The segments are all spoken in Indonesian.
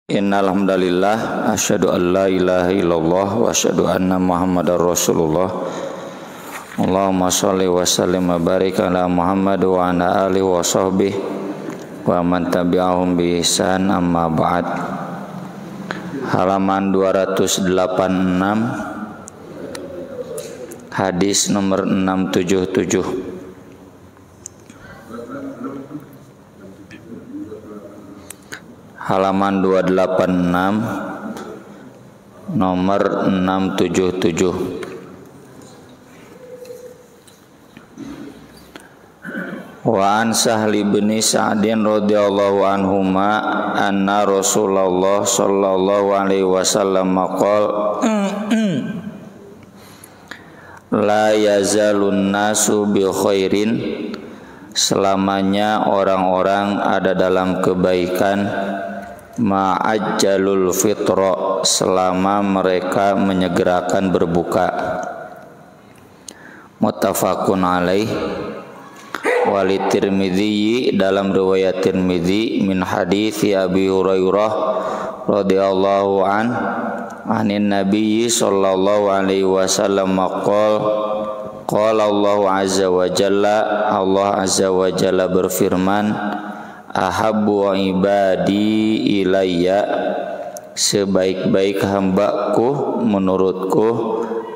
Innal hamdalillah asyhadu an la ilaha illallah wa asyhadu anna Muhammadar Rasulullah. Allahumma shalli wa sallim wa barik ala Muhammad wa ala alihi wa sahbihi wa man tabi'ahum bi ihsan, amma ba'd. Halaman 286, hadis nomor 677. Halaman 286 nomor 677. Wa an Sahli bin Sa'din radhiyallahu anhuma anna Rasulullah sallallahu alaihi wasallam qala la yazalun nasu bi khairin, selamanya orang-orang ada dalam kebaikan, ma'ajjalul fitra, selama mereka menyegerakan berbuka. Muttafaqun alaih. Wali Tirmidzi, dalam riwayat Tirmidzi, min hadits Abi Hurairah radhiyallahu anin Nabi sallallahu alaihi wasallam qala Allah azza wa jalla, Allah azza wa jalla berfirman, ahabbu ibadi ilayya, sebaik-baik hambaku menurutku,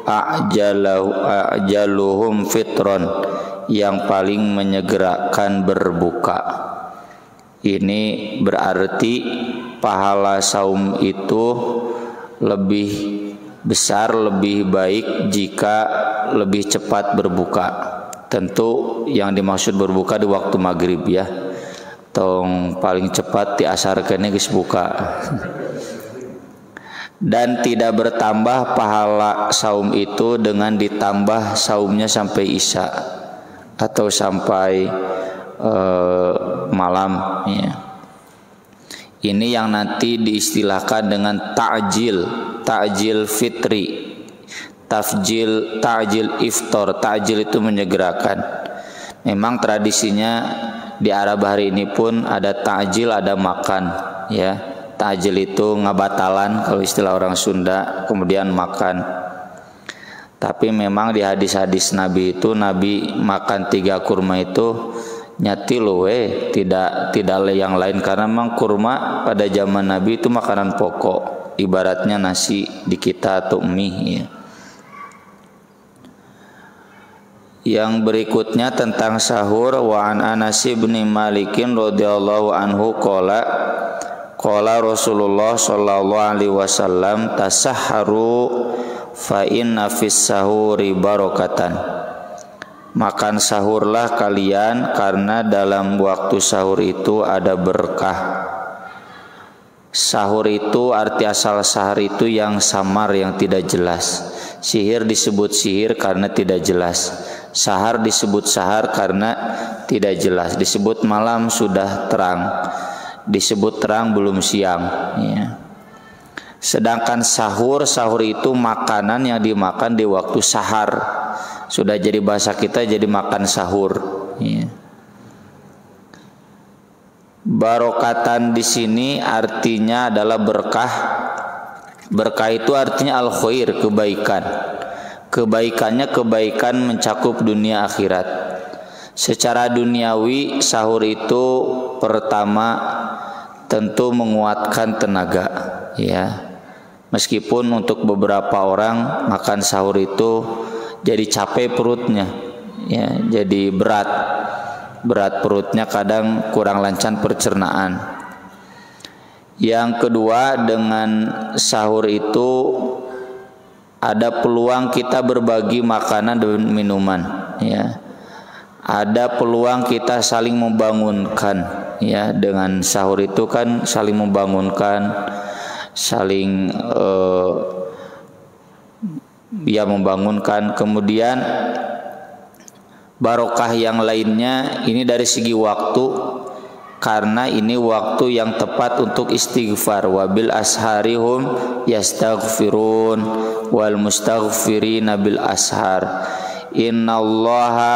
a'jaluhum fitron, yang paling menyegerakan berbuka. Ini berarti pahala saum itu lebih besar, lebih baik jika lebih cepat berbuka. Tentu yang dimaksud berbuka di waktu maghrib ya. Tong paling cepat di asar kene geus buka. Dan tidak bertambah pahala saum itu dengan ditambah saumnya sampai isya atau sampai malam ya. Ini yang nanti diistilahkan dengan ta'jil fitri, ta'jil iftar. Ta'jil itu menyegerakan. Memang tradisinya di Arab hari ini pun ada ta'jil, ada makan ya. Ta'jil itu ngabatalan kalau istilah orang Sunda, kemudian makan. Tapi memang di hadis-hadis Nabi itu, Nabi makan 3 kurma itu nyati loh tidak yang lain, karena memang kurma pada zaman Nabi itu makanan pokok, ibaratnya nasi di kita atau mie ya. Yang berikutnya tentang sahur. Wa an Anas bin Malik radhiyallahu anhu qala Rasulullah sallallahu alaihi wasallam tasahharu fa inna fis sahuri barakatan, makan sahurlah kalian karena dalam waktu sahur itu ada berkah. Sahur itu arti asal sahur itu yang samar, yang tidak jelas. Sihir disebut sihir karena tidak jelas. Sahar disebut sahar karena tidak jelas. Disebut malam sudah terang, disebut terang belum siang ya. Sedangkan sahur itu makanan yang dimakan di waktu sahar. Sudah jadi bahasa kita, jadi makan sahur ya. Barokatan di sini artinya adalah berkah. Berkah itu artinya al-khair, kebaikan. Kebaikannya kebaikan mencakup dunia akhirat. Secara duniawi sahur itu pertama tentu menguatkan tenaga ya. Meskipun untuk beberapa orang makan sahur itu jadi capek perutnya ya, jadi berat perutnya, kadang kurang lancar pencernaan. Yang kedua, dengan sahur itu ada peluang kita berbagi makanan dan minuman ya. Ada peluang kita saling membangunkan ya. Dengan sahur itu kan saling membangunkan, saling membangunkan. Kemudian barokah yang lainnya ini dari segi waktu, karena ini waktu yang tepat untuk istighfar. Wabil asharihum yastaghfirun wal mustaghfirina bil ashar. Innallaha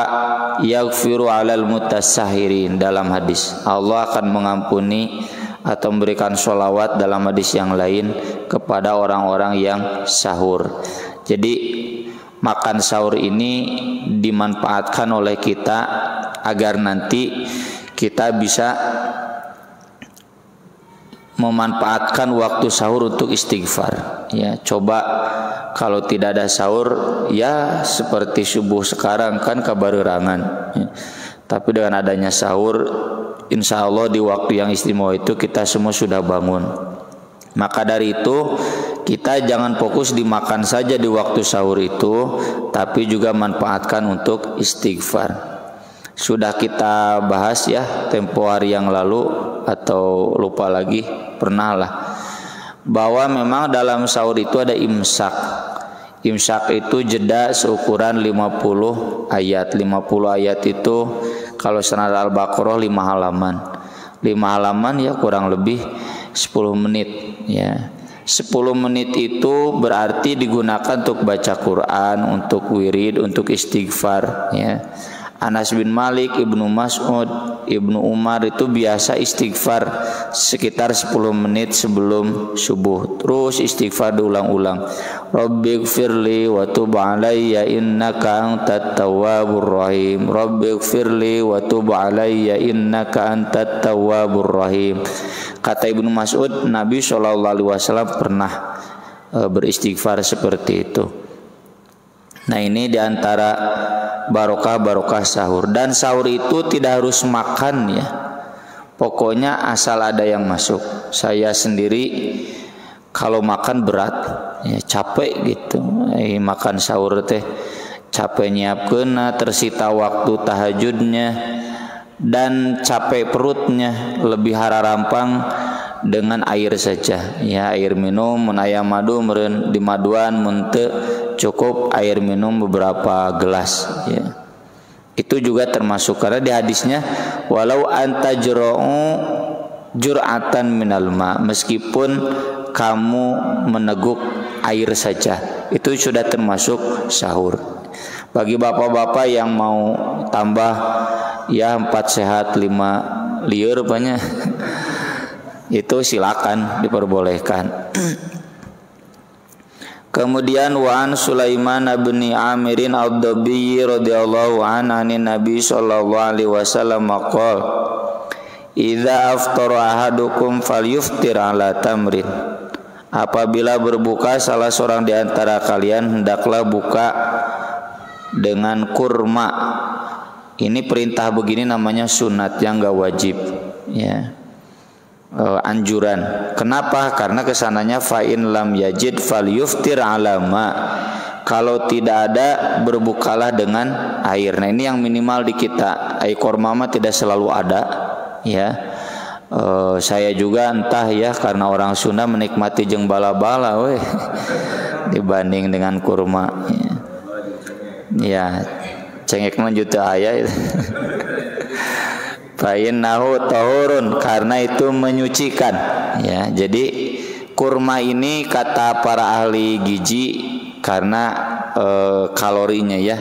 yaghfiru 'alal mutasahhirin. Dalam hadis, Allah akan mengampuni atau memberikan sholawat dalam hadis yang lain kepada orang-orang yang sahur. Jadi makan sahur ini dimanfaatkan oleh kita agar nanti kita bisa memanfaatkan waktu sahur untuk istighfar. Ya, coba kalau tidak ada sahur, ya seperti subuh sekarang kan kabarerangan. Ya. Tapi dengan adanya sahur, insya Allah di waktu yang istimewa itu kita semua sudah bangun. Maka dari itu kita jangan fokus dimakan saja di waktu sahur itu, tapi juga manfaatkan untuk istighfar. Sudah kita bahas ya tempo hari yang lalu atau lupa lagi, pernah lah, bahwa memang dalam sahur itu ada imsak. Imsak itu jeda seukuran 50 ayat. 50 ayat itu kalau senad Al-Baqarah 5 halaman. 5 halaman ya kurang lebih 10 menit ya. 10 menit itu berarti digunakan untuk baca Quran, untuk wirid, untuk istighfar ya. Anas bin Malik, Ibnu Mas'ud, Ibnu Umar itu biasa istighfar sekitar 10 menit sebelum subuh. Terus istighfar diulang-ulang. Rabbighfirli wa tub alayya innaka antat tawwabur rahim. Rabbighfirli wa tub alayya innaka antat tawwabur rahim. Kata Ibnu Mas'ud, Nabi SAW pernah beristighfar seperti itu. Nah, ini diantara barokah sahur. Dan sahur itu tidak harus makan ya, pokoknya asal ada yang masuk. Saya sendiri kalau makan berat ya, capek gitu. Makan sahur teh capek nyiapkeun, tersita waktu tahajudnya dan capek perutnya. Lebih hararampang dengan air saja ya, air minum mun aya madu meureun di maduan, mun teu cukup air minum beberapa gelas ya. Itu juga termasuk karena di hadisnya walau anta jur'atan minal ma, meskipun kamu meneguk air saja itu sudah termasuk sahur. Bagi bapak-bapak yang mau tambah ya 4 sehat 5 liur banyak itu silakan, diperbolehkan. Kemudian wa'an Sulaiman bin Amirin ad-Dabi radhiyallahu anhu Nabi sallallahu alaihi wasallam qol idza aftara ahadukum falyuftir ala tamrin. Apabila berbuka salah seorang di antara kalian hendaklah buka dengan kurma. Ini perintah begini namanya sunat yang enggak wajib ya. Anjuran. Kenapa? Karena kesananya fa'in lam yajid falyuftir alama. Kalau tidak ada berbukalah dengan air. Nah, ini yang minimal di kita. Air kurma tidak selalu ada ya. Saya juga entah ya karena orang Sunda menikmati jeung bala-bala dibanding dengan kurma ya. Cengek mah juta aya itu. Fa'innahu tahurun, karena itu menyucikan ya. Jadi kurma ini kata para ahli gizi karena kalorinya ya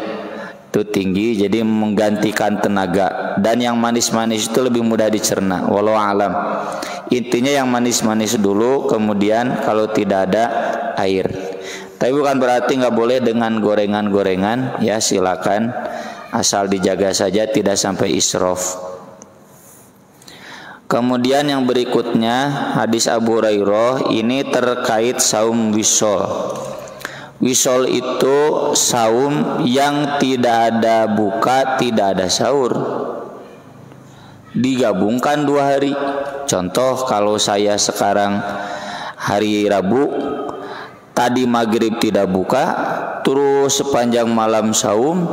itu tinggi, jadi menggantikan tenaga. Dan yang manis-manis itu lebih mudah dicerna. Walau alam. Intinya yang manis-manis dulu, kemudian kalau tidak ada air. Tapi bukan berarti nggak boleh dengan gorengan-gorengan ya, silakan asal dijaga saja tidak sampai israf. Kemudian yang berikutnya hadis Abu Hurairah ini terkait saum wisol. Wisol itu saum yang tidak ada buka, tidak ada sahur. Digabungkan 2 hari. Contoh kalau saya sekarang hari Rabu, tadi maghrib tidak buka, terus sepanjang malam saum,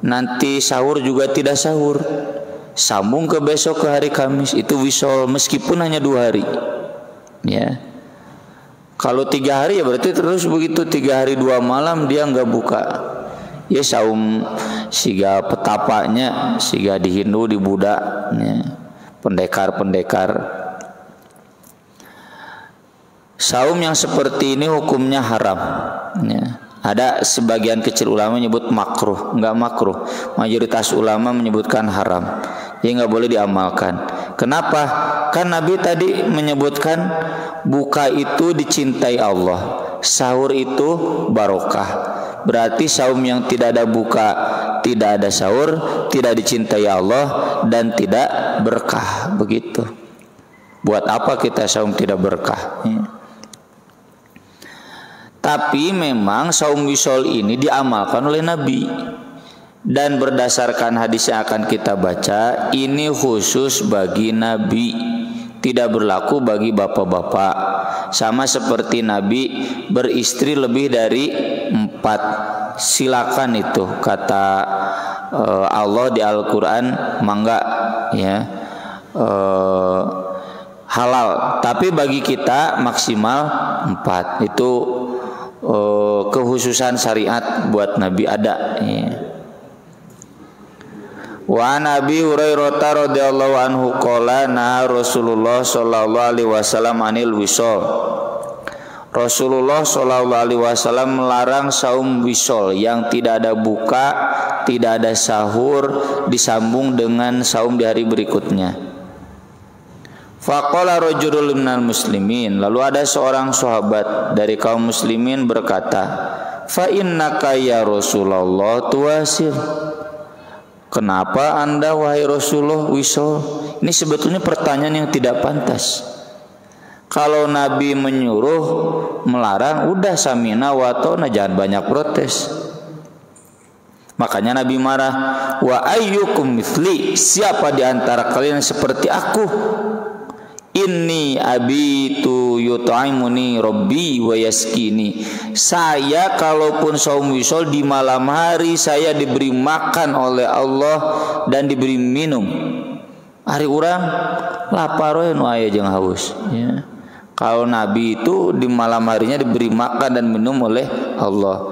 nanti sahur juga tidak sahur. Sambung ke besok ke hari Kamis, itu wisol meskipun hanya 2 hari ya. Kalau 3 hari ya berarti terus begitu 3 hari 2 malam dia nggak buka ya. Saum siga petapanya, siga di Hindu di Buddha ya, pendekar-pendekar. Saum yang seperti ini hukumnya haram ya. Ada sebagian kecil ulama menyebut makruh, enggak makruh. Mayoritas ulama menyebutkan haram. Jadi nggak boleh diamalkan. Kenapa? Kan Nabi tadi menyebutkan buka itu dicintai Allah, sahur itu barokah. Berarti saum yang tidak ada buka, tidak ada sahur, tidak dicintai Allah dan tidak berkah. Begitu. Buat apa kita saum tidak berkah? Tapi memang saum wisol ini diamalkan oleh Nabi. Dan berdasarkan hadis yang akan kita baca, ini khusus bagi Nabi, tidak berlaku bagi bapak-bapak. Sama seperti Nabi beristri lebih dari 4. Silakan itu kata Allah di Al-Quran, mangga ya, halal. Tapi bagi kita maksimal 4. Itu kekhususan syariat buat Nabi ada ya. Wa Nabi Hurairah radhiyallahu anhu qala na Rasulullah sallallahu alaihi wasallam anil wisol. Rasulullah sallallahu alaihi wasallam melarang saum wisol yang tidak ada buka, tidak ada sahur disambung dengan saum di hari berikutnya. Faqala rajulun minal muslimin, lalu ada seorang sahabat dari kaum muslimin berkata, fa innaka ya Rasulullah tuwasil. Kenapa Anda wahai Rasulullah wisol? Ini sebetulnya pertanyaan yang tidak pantas. Kalau Nabi menyuruh, melarang, udah samina wa ta'na, jangan banyak protes. Makanya Nabi marah, wa ayyukum mithli, siapa di antara kalian seperti aku? Inni abitu yut'imuni rabbi wa yaskini. Saya kalaupun saum wisol di malam hari saya diberi makan oleh Allah dan diberi minum. Hari urang lapar we nu aya jeung haus ya. Kalau Nabi itu di malam harinya diberi makan dan minum oleh Allah.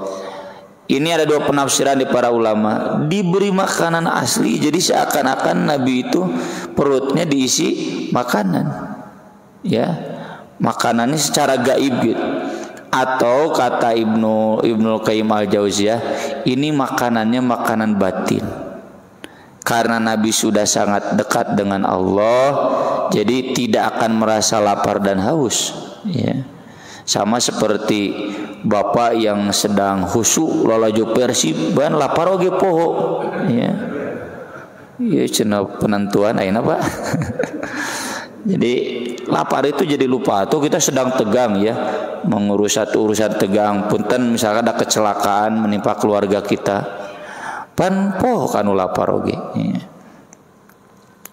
Ini ada 2 penafsiran di para ulama. Diberi makanan asli, jadi seakan-akan Nabi itu perutnya diisi makanan. Ya, makanannya secara gaib gitu. Atau kata Ibnu Qayyim al-Jauziyah, ini makanannya makanan batin. Karena Nabi sudah sangat dekat dengan Allah, jadi tidak akan merasa lapar dan haus ya. Sama seperti bapak yang sedang khusyuk lalajo persib ban lapar oge poho ya. Ieu cenah penentuan ayeuna Pak. Jadi lapar itu jadi lupa. Tuh kita sedang tegang ya, mengurus satu urusan tegang. Punten misalkan ada kecelakaan menimpa keluarga kita, pan poh kanu lapar oge. Ya.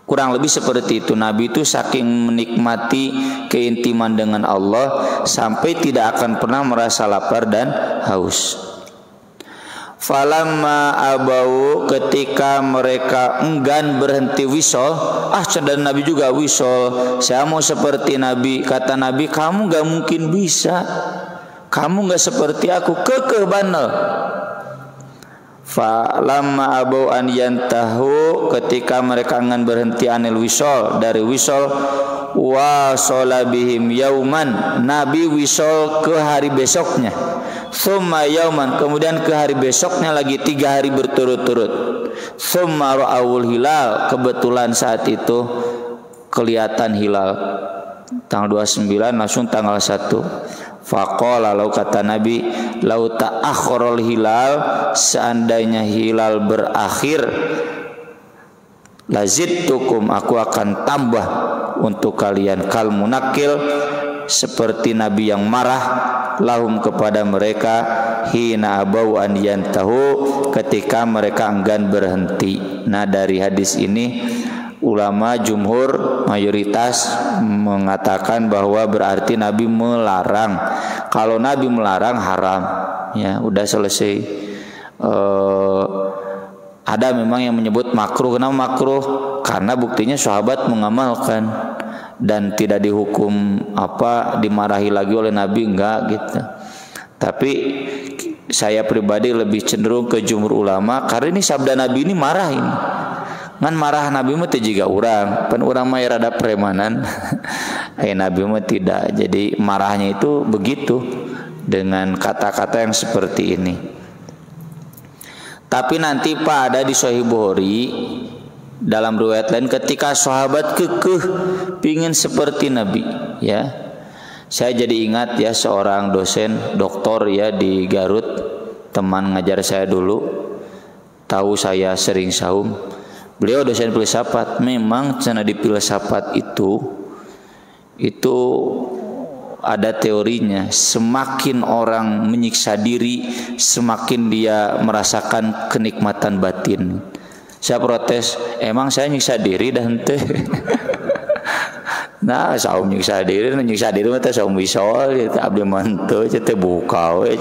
Kurang lebih seperti itu. Nabi itu saking menikmati keintiman dengan Allah sampai tidak akan pernah merasa lapar dan haus. Falamma abau, ketika mereka enggan berhenti wisol, dan Nabi juga wisol, saya mau seperti Nabi. Kata Nabi, kamu gak mungkin bisa, kamu gak seperti aku, kekeh bandel. Falamma abau an yantahu, ketika mereka enggan berhenti anil wisol, dari wisol, wa sholabihim yauman, Nabi wisol ke hari besoknya. Summa yauman, kemudian ke hari besoknya lagi 3 hari berturut-turut. Summa ra'awul hilal, kebetulan saat itu kelihatan hilal tanggal 29 langsung tanggal 1. Faqala, lalu kata Nabi, lau ta'akhkharul hilal, seandainya hilal berakhir, lazidtukum, aku akan tambah untuk kalian, kal munakil, seperti Nabi yang marah lahum kepada mereka, hina abau an yantahu, ketika mereka enggan berhenti. Nah, dari hadis ini ulama jumhur mayoritas mengatakan bahwa berarti Nabi melarang. Kalau Nabi melarang haram ya, udah selesai. Ada memang yang menyebut makruh. Kenapa makruh? Karena buktinya sahabat mengamalkan dan tidak dihukum dimarahi lagi oleh Nabi, enggak gitu. Tapi saya pribadi lebih cenderung ke jumhur ulama karena ini sabda Nabi ini marah ini. Ngan marah Nabi mah teh jiga urang, pan urang mah rada premanan. Nabi mah tidak. Jadi marahnya itu begitu dengan kata-kata yang seperti ini. Tapi nanti Pak ada di Sahih Bukhari Dalam riwayat lain ketika sahabat kekeh pingin seperti Nabi, ya. Saya jadi ingat ya seorang dosen doktor ya di Garut, teman ngajar saya dulu, tahu saya sering saum. Beliau dosen filsafat. Memang cenah di filsafat itu ada teorinya, semakin orang menyiksa diri, semakin dia merasakan kenikmatan batin. Saya protes, emang saya nyiksa diri dan teh. Nah, saum nyiksa diri mah teh saum wisol, abdi mantu teh buka we.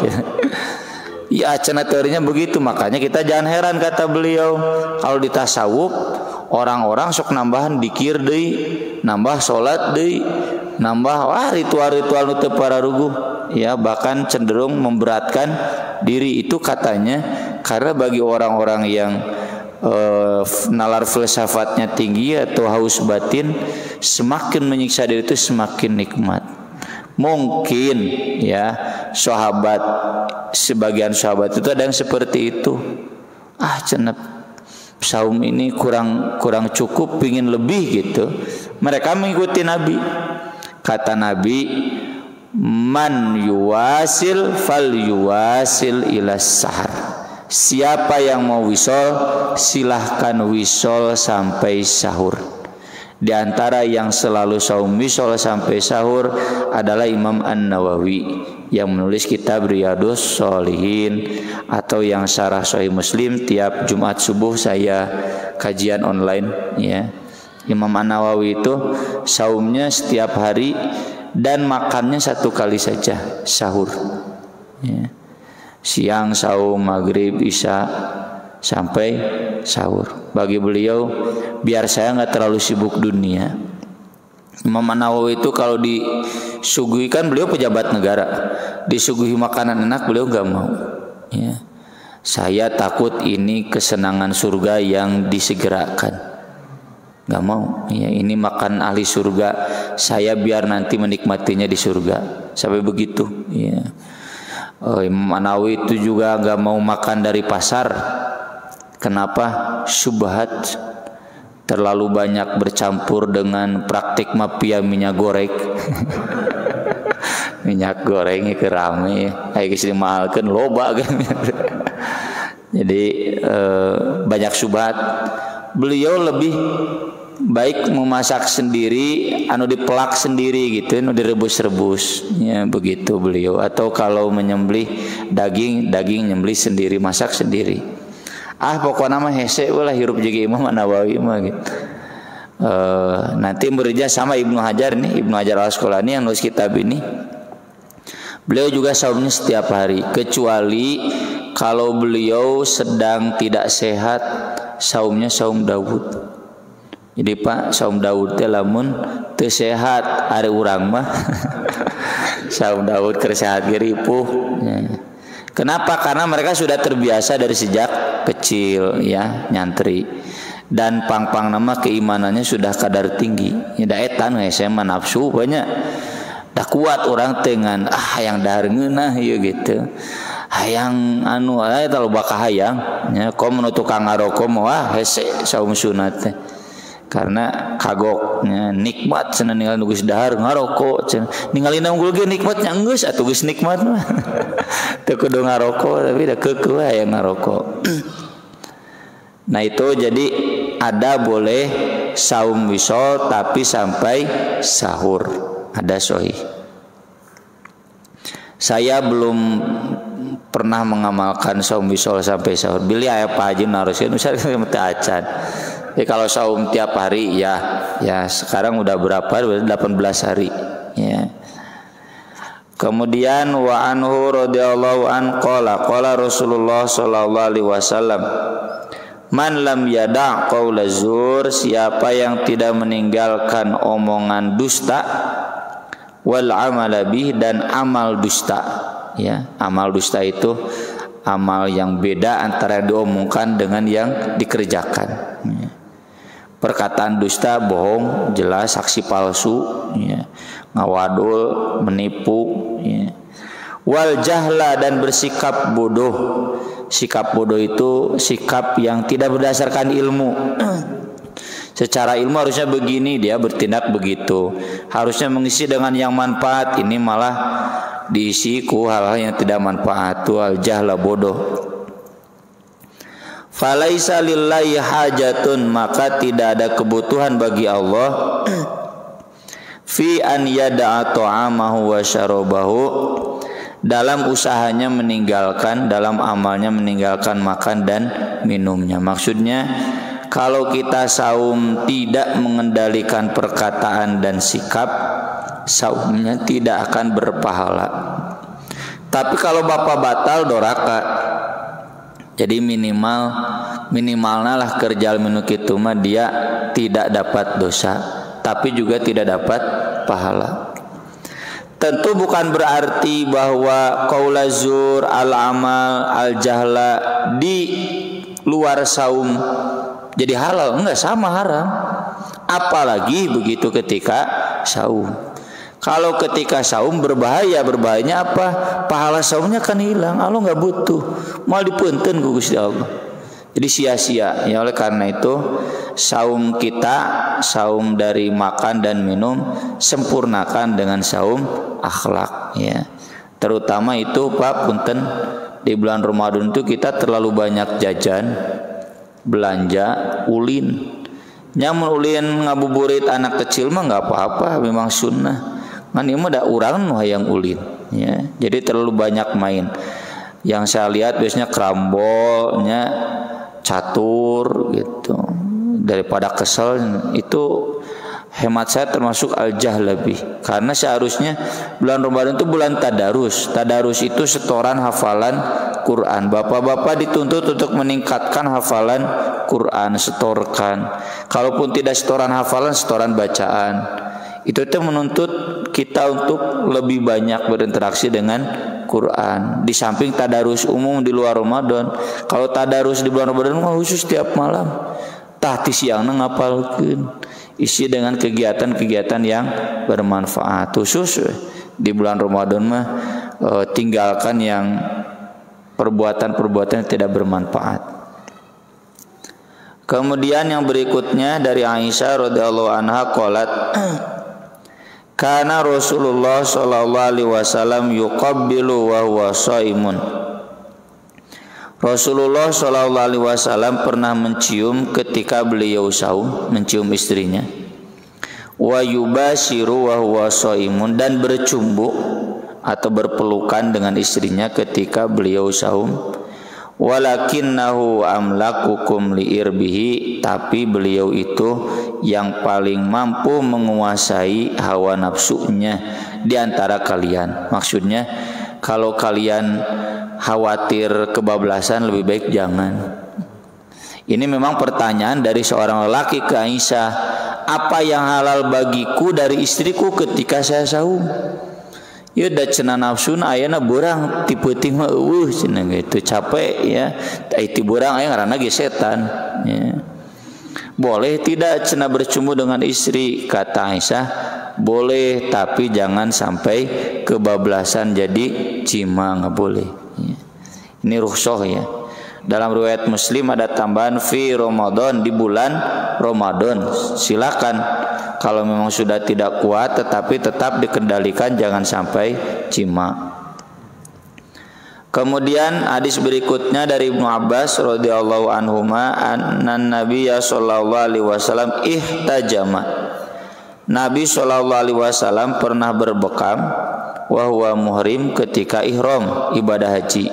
Ya cenah teorinya begitu, makanya kita jangan heran kata beliau, kalau di tasawuf orang-orang sok nambahan dikir deui, nambah salat deui, nambah ritual-ritual nu teu pararuguh, ya bahkan cenderung memberatkan diri. Itu katanya karena bagi orang-orang yang nalar filsafatnya tinggi atau haus batin, semakin menyiksa diri itu semakin nikmat. Mungkin ya sebagian sahabat itu ada yang seperti itu. Cenep saum ini kurang cukup, pingin lebih gitu. Mereka mengikuti Nabi. Kata Nabi, man yuwasil fal yuwasil ilas sahar. Siapa yang mau wisol, silahkan wisol sampai sahur. Di antara yang selalu saum wisol sampai sahur adalah Imam An-Nawawi yang menulis kitab Riyadhus Shalihin, atau yang syarah Sahih Muslim. Tiap Jumat subuh saya kajian online ya. Imam An-Nawawi itu saumnya setiap hari dan makannya satu kali saja, sahur ya. Siang saum, maghrib, isya, sampai sahur. Bagi beliau, biar saya nggak terlalu sibuk dunia. Imam An-Nawawi itu kalau disuguhi, kan beliau pejabat negara, disuguhi makanan enak beliau nggak mau. Ya. Saya takut ini kesenangan surga yang disegerakan, nggak mau. Ya, ini makan ahli surga, saya biar nanti menikmatinya di surga. Sampai begitu. Ya. Imam An-Nawawi itu juga nggak mau makan dari pasar. Kenapa? Syubhat, terlalu banyak bercampur dengan praktik mafia minyak goreng. Minyak goreng itu rame, ayo geus dimahalkeun loba kan. Jadi banyak syubhat. Beliau lebih baik memasak sendiri, anu dipelak sendiri gitu, anu direbus-rebus, ya begitu beliau. Atau kalau menyembelih daging nyembelih sendiri, masak sendiri. Pokoknya mah hese ulah hirup jeung Imam An-Nawawi mah gitu. Nanti bekerja sama Ibnu Hajar nih, Ibnu Hajar Al-Asqalani yang nulis kitab ini. Beliau juga saumnya setiap hari, kecuali kalau beliau sedang tidak sehat, saumnya saum Daud. Jadi Pak, saum Daud teh lamun teu sehat ari urang mah saum Daud keur sehat ge ripuh. Kenapa? Karena mereka sudah terbiasa dari sejak kecil ya nyantri, dan pang-pang nama keimanannya sudah kadar tinggi. Ya da etan saya mah nafsu banyak. Da kuat orang dengan hayang darengeunah ieu gitu. Hayang anu aya teh loba hayang nya kom nu tukang ngaroko mah hese saum sunat teh. Karena kagoknya nikmat cenah ningali geus dahar ngaroko cenah ningali unggul ge nikmatnya geus atuh geus nikmat mah teu kudu ngaroko tapi da keukeuh aya ngaroko. Nah itu jadi ada boleh saum wisol tapi sampai sahur, ada sahih. Saya belum pernah mengamalkan saum wisol sampai sahur. Bili aya Pak Haji naroskeun usah teu acan. Ya kalau saum tiap hari ya sekarang udah berapa? 18 hari ya. Kemudian wa anhu radhiyallahu an qala Rasulullah sallallahu alaihi wasallam, man lam yada' qaula zur, siapa yang tidak meninggalkan omongan dusta, wal amala bih, dan amal dusta ya. Amal dusta itu amal yang beda antara yang diomongkan dengan yang dikerjakan ya. Perkataan dusta, bohong, jelas, saksi palsu, ya. Ngawadul, menipu, ya. Wal jahla, dan bersikap bodoh. Sikap bodoh itu sikap yang tidak berdasarkan ilmu. Secara ilmu harusnya begini, dia bertindak begitu. Harusnya mengisi dengan yang manfaat, ini malah diisi ku hal-hal yang tidak manfaat. Wal jahla, bodoh. Falaisa lillahi hajatun, maka tidak ada kebutuhan bagi Allah fi an yada'a ta'amahu wa syarabahu, dalam usahanya meninggalkan, dalam amalnya meninggalkan makan dan minumnya. Maksudnya kalau kita saum tidak mengendalikan perkataan dan sikap, saumnya tidak akan berpahala. Tapi kalau bapak batal doraka, jadi minimalnya lah kerja minuk itu mah dia tidak dapat dosa, tapi juga tidak dapat pahala. Tentu bukan berarti bahwa qaula zur, al-amal, al-jahla di luar saum jadi halal. Enggak, sama haram. Apalagi begitu ketika saum. Kalau ketika saum berbahayanya apa? Pahala saumnya kan hilang. Allah enggak butuh. Mal dipunten ku Gusti Allah. Jadi sia-sia. Ya, oleh karena itu saum kita, saum dari makan dan minum, sempurnakan dengan saum akhlak, ya. Terutama itu Pak punten, di bulan Ramadan itu kita terlalu banyak jajan, belanja, ulin. Nyamun ulin ngabuburit anak kecil mah nggak apa-apa, memang sunnah. Kan ini mah ada urang nu hayang ulin, ya. Jadi terlalu banyak main. Yang saya lihat biasanya kerambolnya catur gitu. Daripada kesel, itu hemat saya termasuk al-jahl lebih. Karena seharusnya bulan Ramadan itu bulan tadarus. Tadarus itu setoran hafalan Quran. Bapak-bapak dituntut untuk meningkatkan hafalan Quran, setorkan. Kalaupun tidak setoran hafalan, setoran bacaan. Itu menuntut kita untuk lebih banyak berinteraksi dengan Quran. Di samping tadarus umum di luar Ramadan. Kalau tadarus di bulan Ramadan khusus setiap malam. Tah ti siangna ngapalkeun. Isi dengan kegiatan-kegiatan yang bermanfaat. Khusus di bulan Ramadan mah tinggalkan yang perbuatan-perbuatan yang tidak bermanfaat. Kemudian yang berikutnya dari Aisyah radhiyallahu anha qalat kana Rasulullah sallallahu alaihi wasallam yuqabbilu wa huwa shaimun. Rasulullah sallallahu alaihi wasallam pernah mencium ketika beliau saum, mencium istrinya. Wa yubashiru wa huwa shaimun, dan bercumbu atau berpelukan dengan istrinya ketika beliau saum. Walakinnahu amlakukum liirbihi, tapi beliau itu yang paling mampu menguasai hawa nafsunya di antara kalian. Maksudnya kalau kalian khawatir kebablasan, lebih baik jangan. Ini memang pertanyaan dari seorang lelaki ke Aisyah, apa yang halal bagiku dari istriku ketika saya saum? Ya da cenah nafsuna ayana borang ti peuting mah eueuh cenah gitu, capek ya. Ti borang aya ngaranna ge setan, ya. Boleh tidak cenah bercumbu dengan istri? Kata Aisyah, boleh, tapi jangan sampai kebablasan jadi cima, enggak boleh, ya. Ini rukhsah, ya. Dalam riwayat Muslim ada tambahan fi Ramadan, di bulan Ramadan. Silakan kalau memang sudah tidak kuat, tetapi tetap dikendalikan, jangan sampai cima. Kemudian hadis berikutnya dari Ibnu Abbas radhiyallahu anhuma annan Nabiyya sallallahu alaihi wasallam ihtajama. Nabi sallallahu alaihi wasallam pernah berbekam wa huwa muhrim ketika ihram ibadah haji.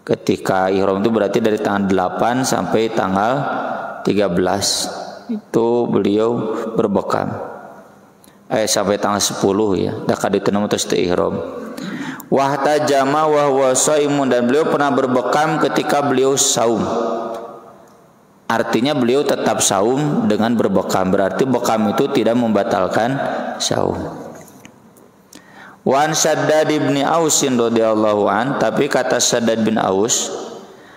Ketika ihram itu berarti dari tanggal 8 sampai tanggal 13 itu beliau berbekam. Sampai tanggal 10 ya. Da kadituna tos teu ihram. Wahtajama wa huwa shaimun, dan beliau pernah berbekam ketika beliau saum. Artinya beliau tetap saum dengan berbekam. Berarti bekam itu tidak membatalkan saum. Wan Shaddad bin Aus radhiyallahu an, tapi kata Shaddad bin Aus,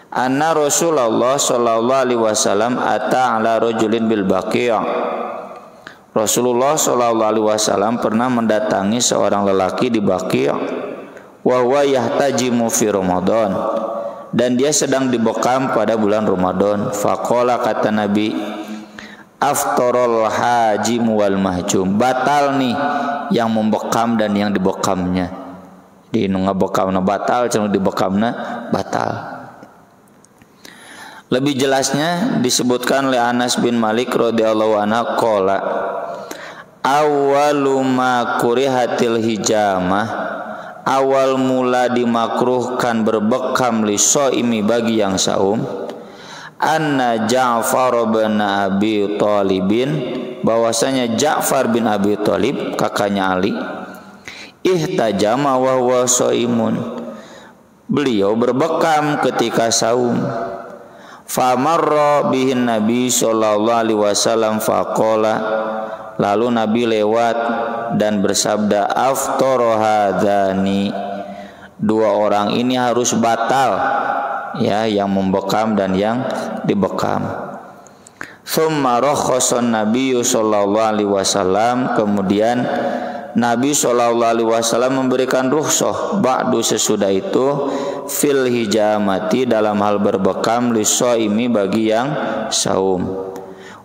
anna Rasulullah sallallahu alaihi wasallam ata ala rajulin bil Baqi'. Rasulullah sallallahu alaihi wasallam pernah mendatangi seorang lelaki di Baqi', wa huwa yahtajimu fi Ramadan, dan dia sedang dibekam pada bulan Ramadan. Faqala, kata Nabi, aftarul hajim wal mahjum, batal nih yang membekam dan yang dibekamnya. Di nu ngabekamna batal, cenah dibekamna batal. Lebih jelasnya disebutkan oleh Anas bin Malik radhiyallahu anhu qala awwalu ma kurihatil hijamah, awal mula dimakruhkan berbekam li shaimi bagi yang saum, anna Ja'far bin Abi Thalibin, bahwasanya Ja'far bin Abi Thalib kakaknya Ali, ihtajama wa huwa shaimun, beliau berbekam ketika saum. Famarra bihin Nabi sallallahu alaihi wasallam faqala, lalu Nabi lewat dan bersabda, aftara hadzani, dua orang ini harus batal, ya, yang membekam dan yang dibekam. Tsumma rakhasan Nabi sallallahu alaihi wasallam, kemudian Nabi sallallahu alaihi wasallam memberikan rukhsah ba'du sesudah itu fil hijamati, dalam hal berbekam li shaimi bagi yang saum.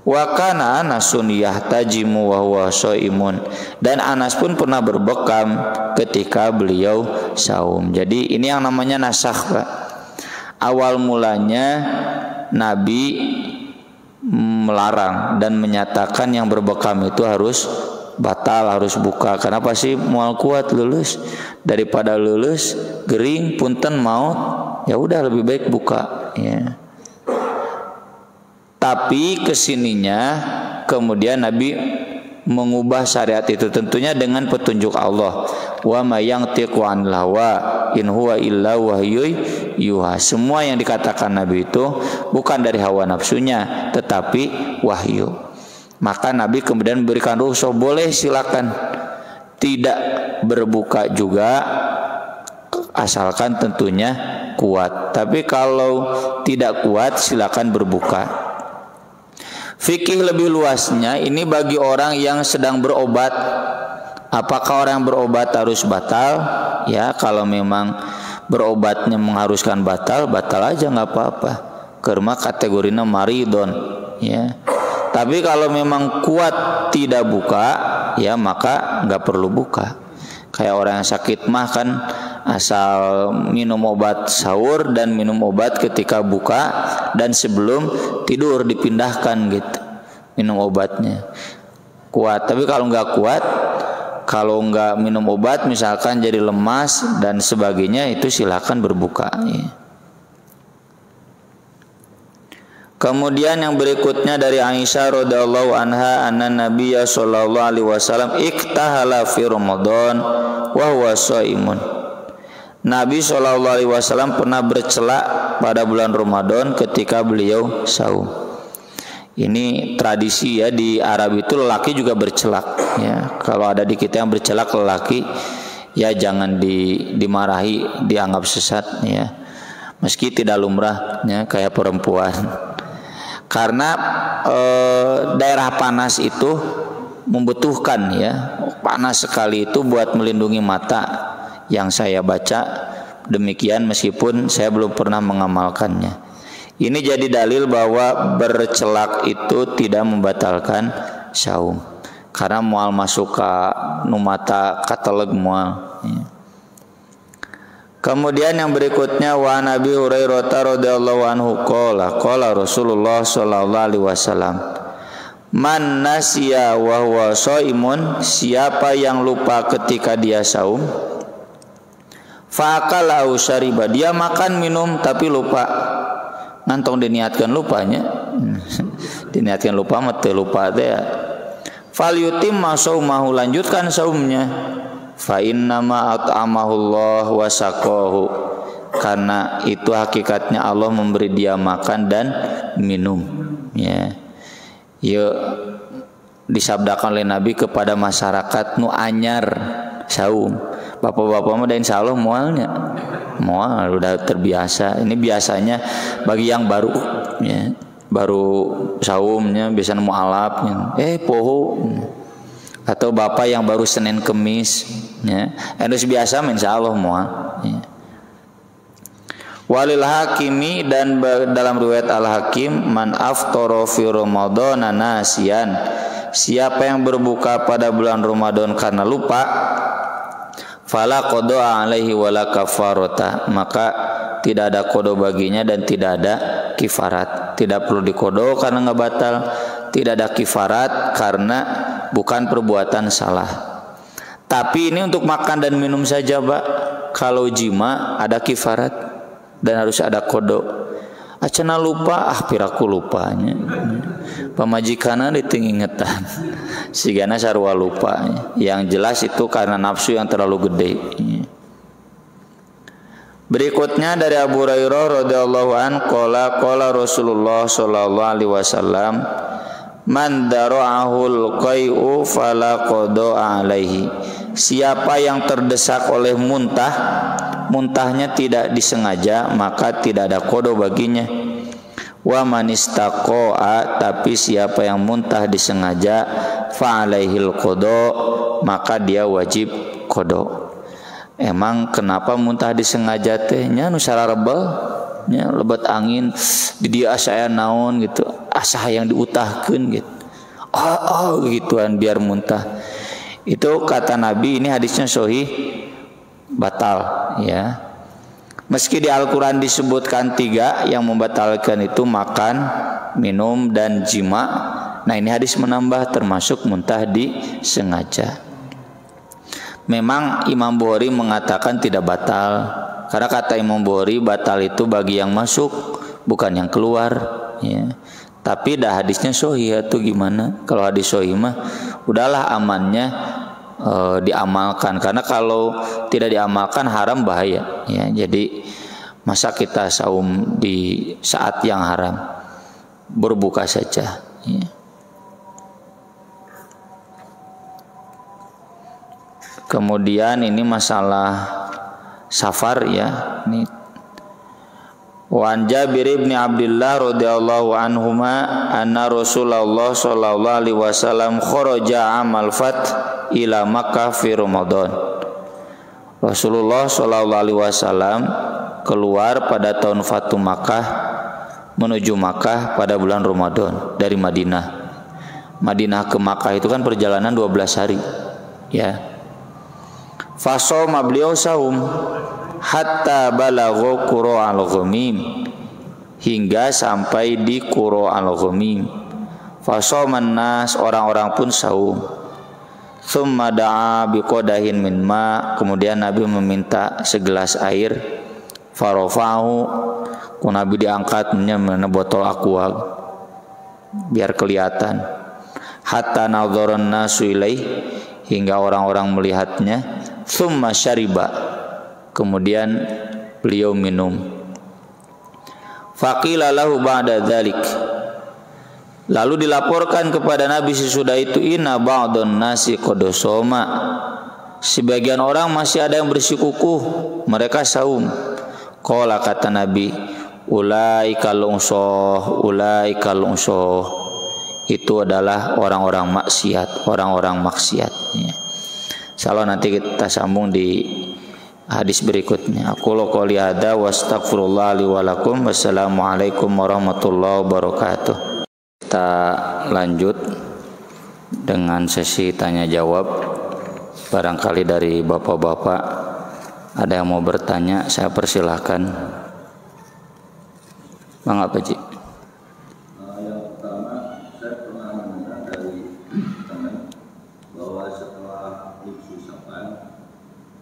Wa kana Anasun yahtajimu wa huwa shaimun, dan Anas pun pernah berbekam ketika beliau saum. Jadi ini yang namanya nasakh, Pak. Awal mulanya Nabi melarang dan menyatakan yang berbekam itu harus batal, harus buka. Kenapa sih? Mual kuat lulus, daripada lulus gering punten maut, ya udah lebih baik buka, ya. Tapi kesininya kemudian Nabi mengubah syariat itu tentunya dengan petunjuk Allah. Wa ma yantiqu anil hawa in huwa illa wahyun yuha. Semua yang dikatakan Nabi itu bukan dari hawa nafsunya tetapi wahyu. Maka Nabi kemudian memberikan rukhsah, boleh silakan tidak berbuka juga asalkan tentunya kuat. Tapi kalau tidak kuat silakan berbuka. Fikih lebih luasnya ini bagi orang yang sedang berobat. Apakah orang yang berobat harus batal? Ya, kalau memang berobatnya mengharuskan batal, batal aja nggak apa-apa. Karena kategorinya maridon, ya. Tapi kalau memang kuat tidak buka, ya maka nggak perlu buka. Kayak orang yang sakit mah kan asal minum obat sahur dan minum obat ketika buka dan sebelum tidur dipindahkan gitu minum obatnya kuat. Tapi kalau nggak kuat, kalau nggak minum obat misalkan jadi lemas dan sebagainya, itu silakan berbuka, ya. Kemudian yang berikutnya dari Aisyah radhiyallahu anha, anna Nabiyya sallallahu alaihi wasallam iktahala fi Ramadan wa huwa shaimun. Nabi sallallahu alaihi wasallam pernah bercelak pada bulan Ramadan ketika beliau saum. Ini tradisi, ya, di Arab itu lelaki juga bercelak, ya. Kalau ada di kita yang bercelak lelaki, ya jangan dimarahi, dianggap sesat, ya. Meski tidak lumrahnya kayak perempuan. Karena daerah panas itu membutuhkan, ya, panas sekali itu buat melindungi mata, yang saya baca demikian meskipun saya belum pernah mengamalkannya. Ini jadi dalil bahwa bercelak itu tidak membatalkan saum, karena mual masuk ke numata kateleg mual, ya. Kemudian yang berikutnya wa Nabi Hurairah radhiyallahu anhu qala Rasulullah sallallahu alaihi wasallam, man nasiya wa huwa shaimun, siapa yang lupa ketika dia saum, fa'akala aw syariba, dia makan minum tapi lupa, ngantong diniatkan lupanya diniatkan lupa mah teu lupa teh, fal yutimma saumahu, lanjutkan saumnya, fa innama at'amahullah wa saqahu, karena itu hakikatnya Allah memberi dia makan dan minum, ya. Ya, disabdakan oleh Nabi kepada masyarakat nu anyar saum. Bapak-bapak mah insyaallah mualnya mual udah terbiasa. Ini biasanya bagi yang baru, ya, baru saumnya biasanya mualaf, ya. Poho, atau bapak yang baru Senin Kemis, ya, harus biasa insyaallah mual, ya. Walil Hakimi, dan dalam riwayat Al Hakim, man aftara fi Ramadan nasiyan, siapa yang berbuka pada bulan Ramadan karena lupa, fala qada alaihi wala kafarata, maka tidak ada kodo baginya dan tidak ada kifarat. Tidak perlu dikodo karena nggak batal, tidak ada kifarat karena bukan perbuatan salah. Tapi ini untuk makan dan minum saja, Pak. Kalau jima ada kifarat dan harus ada kodo. Acana lupa, piraku lupanya. Pamajikana ditingingetan. Sigana sarua lupa. Yang jelas itu karena nafsu yang terlalu gede. Berikutnya dari Abu Hurairah radhiyallahu an qala Rasulullah sallallahu alaihi wasallam, man dara'ahul qai'u fala qada alaihi, siapa yang terdesak oleh muntah, muntahnya tidak disengaja, maka tidak ada qada baginya. Wa man istaqa'a, tapi siapa yang muntah disengaja, fa alaihil qada, maka dia wajib qada. Emang kenapa muntah disengaja teh? Nya nu sararebel, nya lebat angin di dia asa naon gitu, asa yang diutahkeun gitu. Gituan biar muntah. Itu kata Nabi, ini hadisnya sahih, batal ya. Meski di Al-Qur'an disebutkan 3 yang membatalkan itu makan, minum dan jima. Nah, ini hadis menambah termasuk muntah disengaja. Memang Imam Bukhari mengatakan tidak batal, karena kata Imam Bukhari batal itu bagi yang masuk, bukan yang keluar ya. Tapi dah hadisnya sahih atau gimana? Kalau hadis sahih mah udahlah amannya diamalkan, karena kalau tidak diamalkan haram bahaya ya. Jadi masa kita saum di saat yang haram, berbuka saja ya. Kemudian ini masalah safar ya. Ini Wan Jabir bin Abdullah radhiyallahu anhuma anna Rasulullah sallallahu alaihi wasallam kharaja amal fath ila Makkah fi Ramadan. Rasulullah sallallahu alaihi wasallam keluar pada tahun Fatu Makkah menuju Makkah pada bulan Ramadan dari Madinah. Madinah ke Makkah itu kan perjalanan 12 hari ya. Fasoma, beliau saum hatta balagho qura al-ghamim, hingga sampai di qura al-ghamim. Fasoman nas, orang-orang pun saum. Thumma da'a biqadahin min ma, kemudian Nabi meminta segelas air. Farofahu, Nabi diangkat mana botol aqua biar kelihatan. Hatta nadharan nasu ilaih, hingga orang-orang melihatnya. Thumma syariba, kemudian beliau minum. Faqila lahu ba'da dzalik, lalu dilaporkan kepada Nabi sesudah itu, inna ba'dun nasi qad soma, sebagian orang masih ada yang bersikukuh, mereka saum. Qala, kata Nabi, ulaikal unsoh, itu adalah orang-orang maksiat, orang-orang maksiat ya. Insyaallah nanti kita sambung di hadis berikutnya. Aku qouli hadza wa astaghfirullah li wa lakum. Wassalamualaikum warahmatullahi wabarakatuh. Kita lanjut dengan sesi tanya jawab. Barangkali dari bapak-bapak ada yang mau bertanya, saya persilahkan. Bang apa Ji?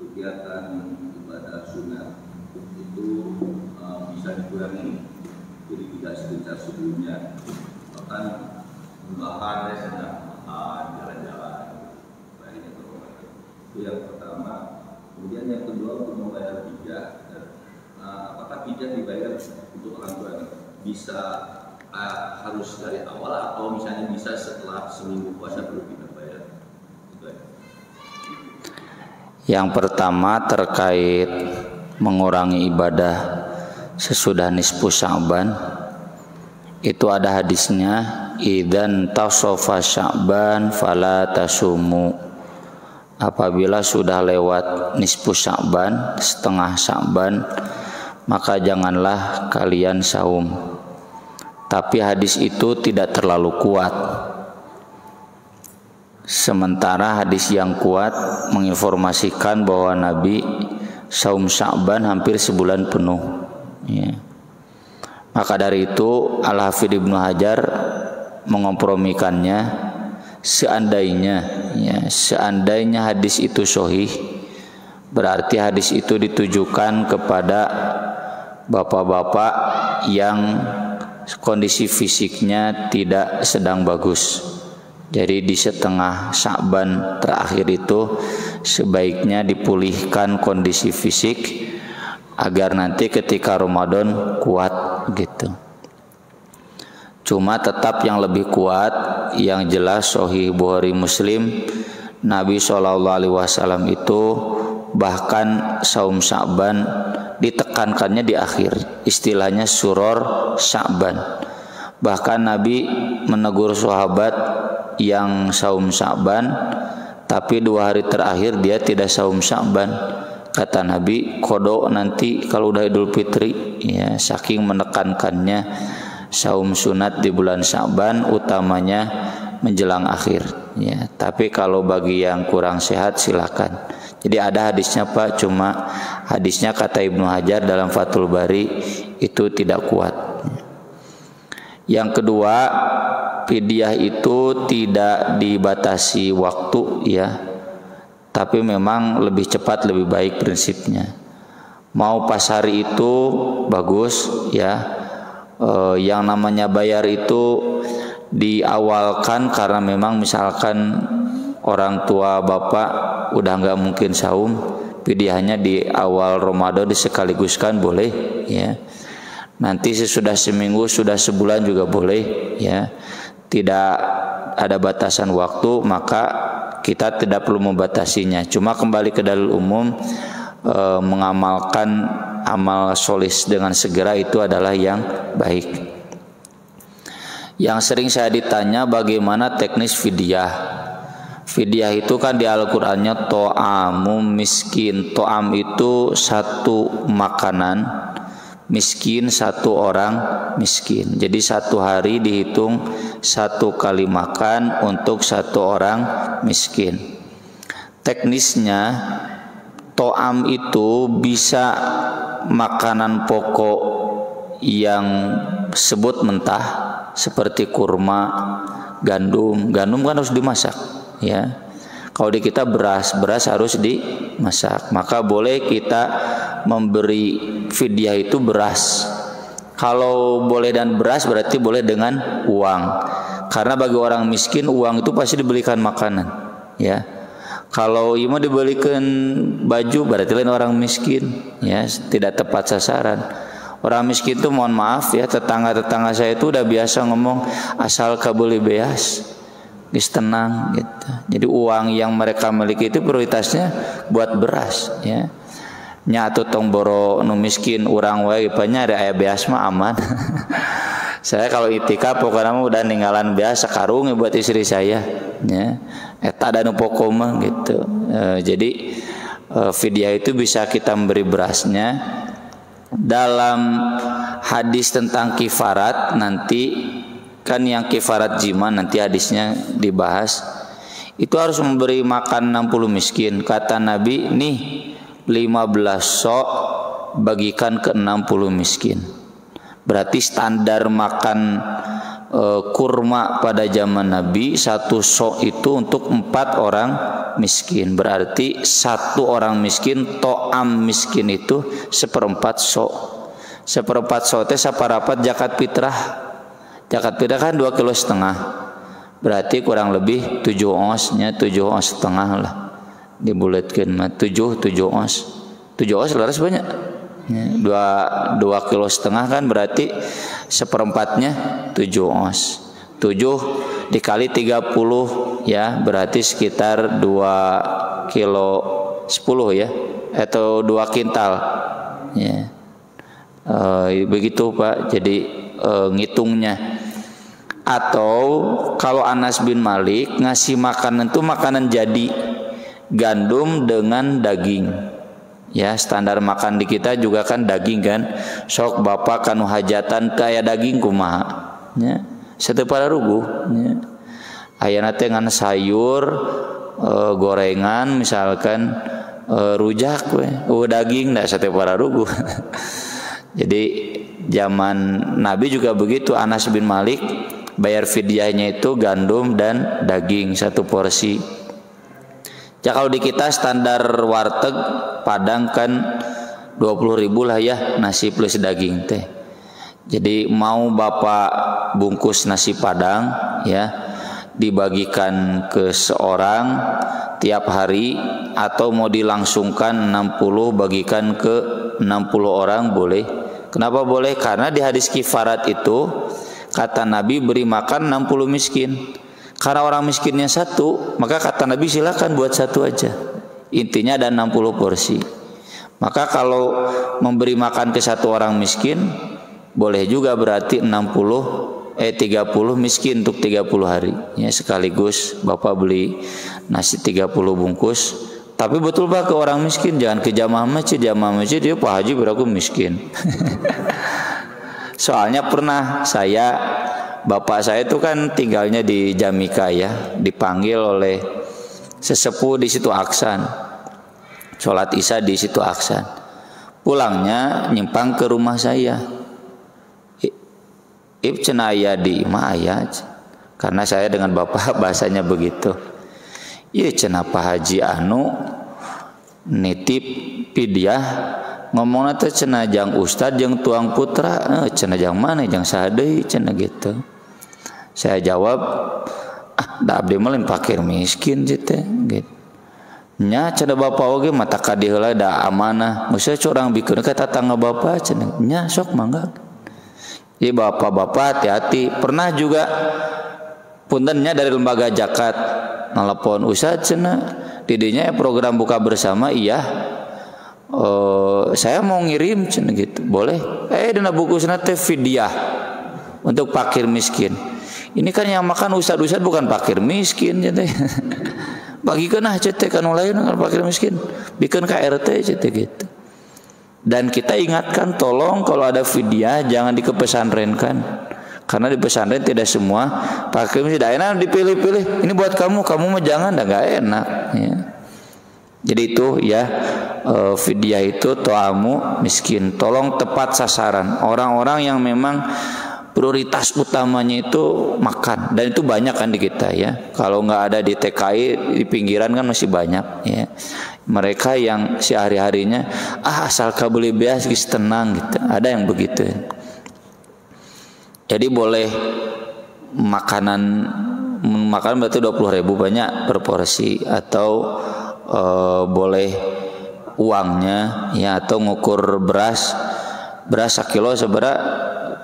Kegiatan ibadah sunnah itu bisa dikurangi, jadi tidak sebesar sebelumnya. Bahkan bahkan sedang jalan-jalan, itu yang pertama. Kemudian yang kedua, untuk membayar pijat, apakah pijat dibayar untuk orang tua bisa harus dari awal atau misalnya bisa setelah seminggu puasa perlu kita bayar? Yang pertama terkait mengurangi ibadah sesudah nisfu Sya'ban, itu ada hadisnya, idzan tasofa Sya'ban fala tasumu, apabila sudah lewat nisfu Sya'ban, setengah Sya'ban, maka janganlah kalian saum. Tapi hadis itu tidak terlalu kuat. Sementara hadis yang kuat menginformasikan bahwa Nabi saum Sya'ban hampir sebulan penuh. Ya. Maka dari itu Al-Hafidz Ibnu Hajar mengompromikannya, seandainya hadis itu sahih, berarti hadis itu ditujukan kepada bapak-bapak yang kondisi fisiknya tidak sedang bagus. Jadi di setengah Sya'ban terakhir itu sebaiknya dipulihkan kondisi fisik agar nanti ketika Ramadan kuat gitu. Cuma tetap yang lebih kuat, yang jelas Sahih Bukhari Muslim, Nabi SAW itu bahkan saum Sya'ban ditekankannya di akhir, istilahnya suror Sya'ban. Bahkan Nabi menegur sahabat yang saum Sya'ban, tapi 2 hari terakhir dia tidak saum Sya'ban. Kata Nabi, kodok nanti kalau udah Idul Fitri, ya, saking menekankannya saum sunat di bulan Sya'ban, utamanya menjelang akhir. Ya, tapi kalau bagi yang kurang sehat silakan. Jadi ada hadisnya Pak, cuma hadisnya kata Ibnu Hajar dalam Fathul Bari itu tidak kuat. Yang kedua, fidyah itu tidak dibatasi waktu, ya. Tapi memang lebih cepat lebih baik prinsipnya. Mau pas hari itu bagus, ya. Yang namanya bayar itu diawalkan karena memang misalkan orang tua bapak udah nggak mungkin saum, fidyahnya di awal Ramadan disekaligus,kan boleh, ya. Nanti sesudah seminggu, sudah sebulan juga boleh, ya. Tidak ada batasan waktu, maka kita tidak perlu membatasinya. Cuma kembali ke dalil umum, mengamalkan amal solis dengan segera itu adalah yang baik. Yang sering saya ditanya bagaimana teknis fidyah. Fidyah itu kan di Al-Qur'annya to'amum miskin. To'am itu satu makanan, miskin satu orang miskin. Jadi satu hari dihitung satu kali makan untuk satu orang miskin. Teknisnya to'am itu bisa makanan pokok yang sebut mentah seperti kurma, gandum. Gandum kan harus dimasak, ya. Kalau di kita beras harus dimasak. Maka boleh kita memberi fidyah itu beras. Kalau boleh dan beras berarti boleh dengan uang. Karena bagi orang miskin uang itu pasti dibelikan makanan, ya. Kalau ima dibelikan baju berarti lain orang miskin, ya, tidak tepat sasaran. Orang miskin itu mohon maaf ya, tetangga-tetangga saya itu udah biasa ngomong asal kabeli beas, geus tenang gitu. Jadi uang yang mereka miliki itu prioritasnya buat beras, ya. Nya atuh tong boro nu miskin urang wae ipanya ada aya beas mah aman. Saya kalau itikaf pokoknya udah ninggalan beas sakarung buat istri saya, ya. Eta da nu pokok mah gitu. Jadi fidyah itu bisa kita memberi berasnya. Dalam hadis tentang kifarat nanti kan yang kifarat jima nanti hadisnya dibahas, itu harus memberi makan 60 miskin. Kata Nabi, nih 15 sok bagikan ke 60 miskin. Berarti standar makan kurma pada zaman Nabi 1 sok itu untuk 4 orang miskin. Berarti 1 orang miskin, to'am miskin itu 1/4 sok. 1/4 sok teh saparapat zakat fitrah. Zakat fitrah kan 2,5 kilo. Berarti kurang lebih 7 onsnya, 7 ons setengah lah. Dibulatkeun mah 7 ons. 7 ons laras banyak. 2,5 kilo kan berarti 1/4-nya 7 ons. 7 dikali 30 ya, berarti sekitar 2 kilo 10 ya, atau 2 kintal ya. Begitu Pak, jadi ngitungnya. Atau kalau Anas bin Malik ngasih makanan itu makanan jadi, gandum dengan daging Ya, standar makan di kita juga kan daging kan. Sok bapak kanu hajatan kaya daging kumaha. Ya, sateu pararuguh ya. Ayeuna teh ngan sayur gorengan misalkan rujak we, daging da sateu pararuguh. Jadi zaman Nabi juga begitu. Anas bin Malik bayar fidyahnya itu gandum dan daging satu porsi. Ya kalau di kita standar warteg Padang kan 20.000 lah ya nasi plus daging teh. Jadi mau bapak bungkus nasi Padang ya dibagikan ke seorang tiap hari atau mau dilangsungkan 60 bagikan ke 60 orang boleh. Kenapa boleh? Karena di hadis kifarat itu kata Nabi beri makan 60 miskin. Karena orang miskinnya satu, maka kata Nabi silakan buat satu aja. Intinya ada 60 porsi. Maka kalau memberi makan ke satu orang miskin, boleh juga berarti 30 miskin untuk 30 hari. Ya sekaligus Bapak beli nasi 30 bungkus. Tapi betul Pak ke orang miskin, jangan ke jamaah masjid. Jamaah masjid dia Pak Haji beraku miskin. Soalnya pernah bapak saya itu kan tinggalnya di Jamika ya, dipanggil oleh sesepuh di situ Aksan, sholat isya di situ Aksan, pulangnya nyimpang ke rumah saya. Cenaya di imah ayah, karena saya dengan bapak bahasanya begitu. Iya cenah Pak Haji anu nitip pidyah ngomongna teh cenah jang ustad jeung tuang putra, cenah jang mana jang sadeui cenah gitu. Saya jawab, da abdi mah lain fakir miskin gitu. Nya cenah bapak oge mata ka dieu heula da amanah. Geus curang bikeun ka tatangga bapak cenah. Nya sok mangga. Jadi bapak-bapak hati-hati. Pernah juga puntennya dari lembaga zakat nelpon ustad cenah didinya program buka bersama iya. Saya mau ngirim cenah gitu. Boleh? Dina bungkusna teh fidyah untuk fakir miskin. Ini kan yang makan ustad-ustad bukan fakir miskin gitu. Bagikeun ah cetek anu lain kan fakir miskin. Bikin KRT cetek gitu. Dan kita ingatkan tolong kalau ada fidyah jangan dikepesantrenkan. Karena di pesantren tidak semua fakir miskin. Enak dipilih-pilih. Ini buat kamu mah jangan, dah enggak enak ya. Jadi itu ya fidyah itu to'amu miskin. Tolong tepat sasaran. Orang-orang yang memang prioritas utamanya itu makan, dan itu banyak kan di kita ya. Kalau nggak ada di TKI di pinggiran kan masih banyak ya. Mereka yang sehari-harinya asal kabeli beas geus tenang gitu. Ada yang begitu. Jadi boleh makan berarti 20.000 banyak per porsi, atau boleh uangnya ya, atau ngukur beras sekilo seberapa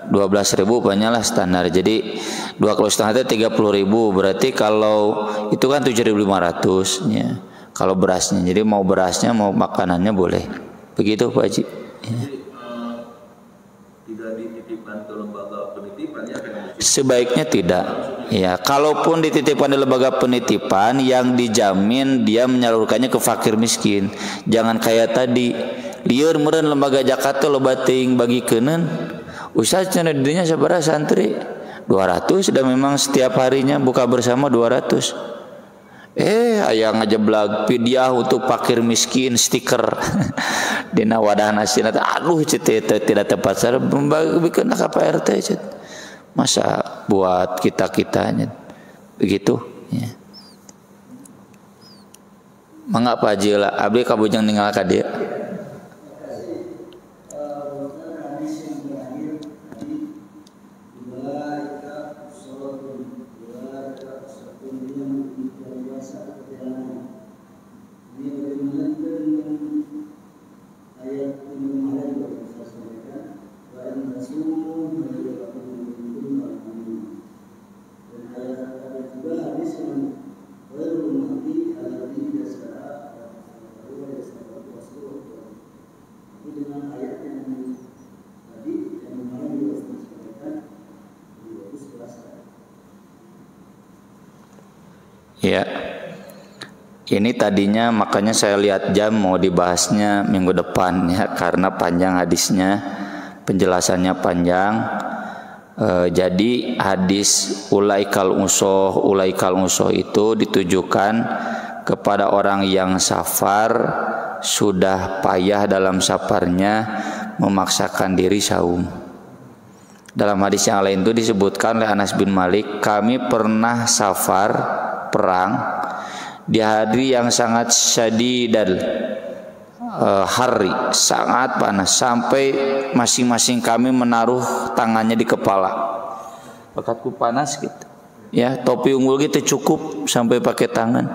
12.000 banyak lah standar. Jadi 2,5 kilo itu 30.000, berarti kalau itu kan 7.500 ya. Kalau berasnya, jadi mau berasnya mau makanannya boleh. Begitu Pak Haji. Ya. Tidak dititipkan ke lembaga penitipan ya? Sebaiknya tidak. Ya, kalaupun dititipkan di lembaga penitipan yang dijamin dia menyalurkannya ke fakir miskin. Jangan kayak tadi, lieur meureun lembaga zakat teh loba teuing bagikeun. Ustaz cenah didinya sabaraha santri? 200 sudah, memang setiap harinya buka bersama 200. Aya ngajeblag pidyah untuk fakir miskin stiker dina wadah nasina. Aduh tidak tepat cara bikin ka RT cet. Masa buat kita-kitanya begitu ya. Mangga Pak Haji lah abdi kabujang ninggal ka dieu. Ya, Ini tadinya makanya saya lihat jam mau dibahasnya minggu depan ya, karena panjang hadisnya, penjelasannya panjang. Jadi hadis ulaikal usoh itu ditujukan kepada orang yang safar, sudah payah dalam safarnya, memaksakan diri saum. Dalam hadis yang lain itu disebutkan oleh Anas bin Malik, kami pernah safar perang di hari yang sangat syadidal hari, sangat panas, sampai masing-masing kami menaruh tangannya di kepala. Bakatku panas gitu. Ya, topi unggul gitu cukup sampai pakai tangan.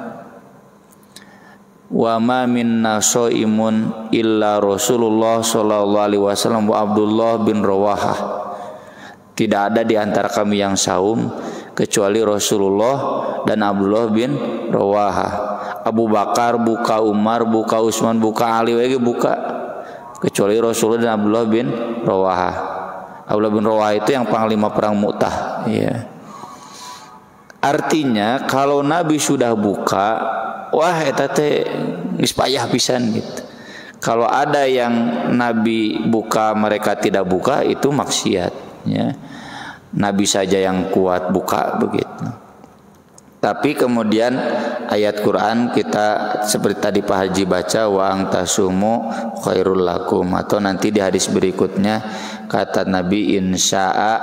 Wa ma minna shaimun illa Rasulullah sallallahu alaihi wasallam wa Abdullah bin Rawahah. Tidak ada di antara kami yang saum kecuali Rasulullah dan Abdullah bin Rawahah. Abu Bakar buka, Umar buka, Utsman buka, Ali lagi buka, kecuali Rasulullah dan Abdullah bin Rawahah. Abdullah bin Rawahah itu yang panglima perang Mu'tah. Ya. Artinya kalau Nabi sudah buka, wah eta teh geus payah pisan gitu. Kalau ada yang Nabi buka mereka tidak buka, itu maksiat. Ya. Nabi saja yang kuat buka begitu. Tapi kemudian ayat Quran kita seperti tadi Pak Haji baca, wa antasumu khairul lakum, atau nanti di hadis berikutnya kata Nabi insya'a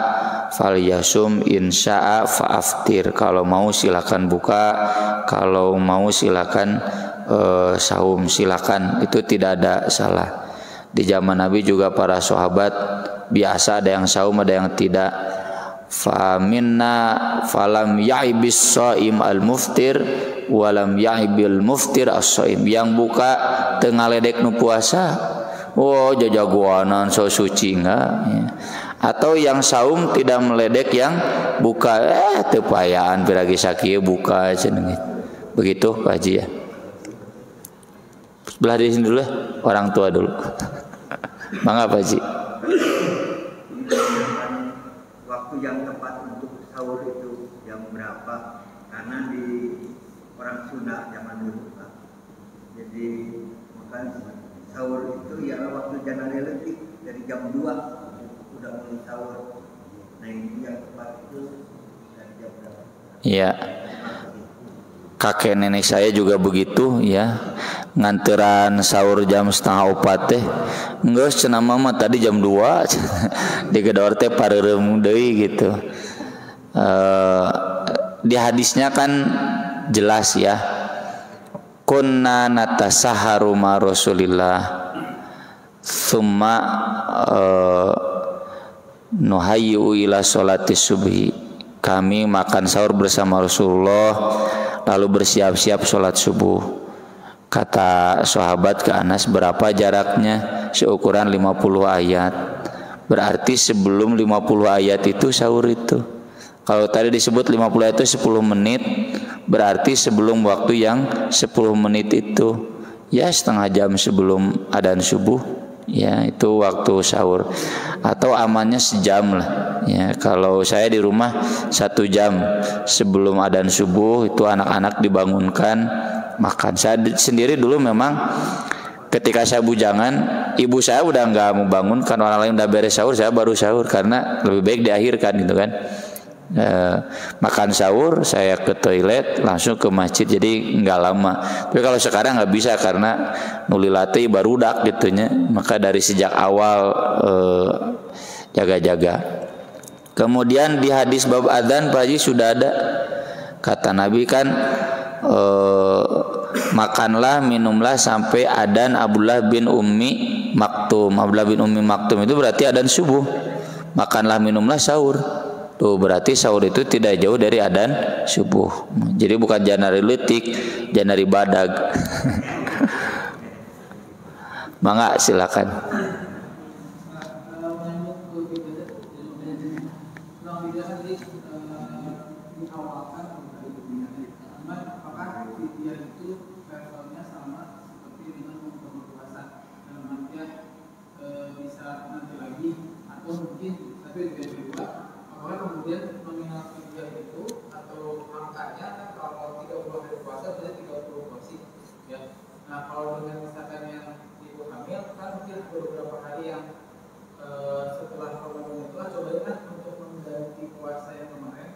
falyasum insya'a fa'aftir, kalau mau silakan buka, kalau mau silakan saum, silakan, itu tidak ada salah. Di zaman Nabi juga para sahabat biasa ada yang saum ada yang tidak. Fa minna falam ya'ibis shaim al muftir walam ya'ibil muftir as-shaim, yang buka teu ngaledek nu puasa, oh jajagoanan so suci enggak ya. Atau yang saum tidak meledek yang buka, teu payaan piragi sakieu buka cenah gitu. Begitu Pak Haji ya. Sebelah di sini dulu, orang tua dulu. Mangga Pak Haji. Waktu yang tepat untuk sahur itu jam berapa? Karena di orang Sunda zaman dulu Pak, jadi makan sahur itu ya waktu janari letih dari jam 2 udah mulai sahur. Nah ini yang tepat itu dari jam berapa? Iya. Kakek nenek saya juga begitu ya, nganteran sahur jam 3:30 teh geus cenah mama tadi jam 2 digedor teh pareureuh deui gitu. Di hadisnya kan jelas ya, kunna natasaharu ma Rasulillah summa nuhayyu ila sholati subhi, kami makan sahur bersama Rasulullah lalu bersiap-siap sholat subuh. Kata sahabat ke Anas, berapa jaraknya? Seukuran 50 ayat. Berarti sebelum 50 ayat itu sahur itu. Kalau tadi disebut 50 ayat itu 10 menit, berarti sebelum waktu yang 10 menit itu, ya setengah jam sebelum adzan subuh, ya itu waktu sahur. Atau amannya sejam lah. Ya, kalau saya di rumah 1 jam sebelum adzan subuh itu anak-anak dibangunkan makan. Saya sendiri dulu memang ketika saya bujangan, ibu saya udah nggak mau bangun, kan orang lain udah beres sahur, saya baru sahur karena lebih baik diakhirkan gitu kan. Makan sahur saya ke toilet langsung ke masjid, jadi nggak lama. Tapi kalau sekarang nggak bisa karena nulilati barudak gitunya, maka dari sejak awal jaga-jaga. Kemudian di hadis bab adzan Pak Haji sudah ada kata Nabi kan, makanlah minumlah sampai adzan Abdullah bin Ummi Maktum. Abdullah bin Ummi Maktum itu berarti adzan subuh. Makanlah minumlah sahur. Tuh berarti sahur itu tidak jauh dari adzan subuh. Jadi bukan janari letik, janari badag. Mangga silakan. Kemudian nominal tiga itu atau angkanya kan kalau 30 hari puasa berarti 30 porsi. Ya. Nah kalau dengan misalkan yang ibu hamil kan mungkin ada beberapa hari yang setelah Ramadan itu cobain untuk mengganti puasa yang kemarin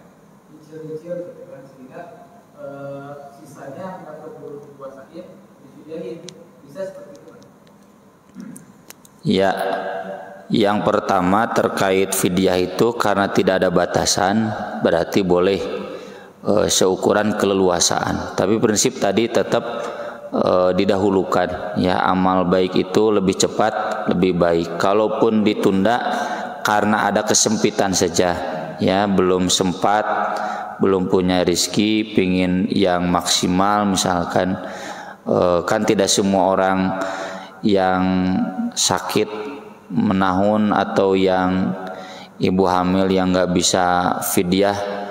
dicil-cil gitu kan, sehingga sisanya nggak perlu dipuasain, disediain, bisa seperti itu kan? Ya, yang pertama terkait fidyah itu karena tidak ada batasan berarti boleh seukuran keleluasaan. Tapi prinsip tadi tetap didahulukan, ya, amal baik itu lebih cepat lebih baik. Kalaupun ditunda karena ada kesempitan saja, ya, belum sempat, belum punya rezeki, pingin yang maksimal misalkan, kan tidak semua orang yang sakit menahun atau yang ibu hamil yang nggak bisa fidyah,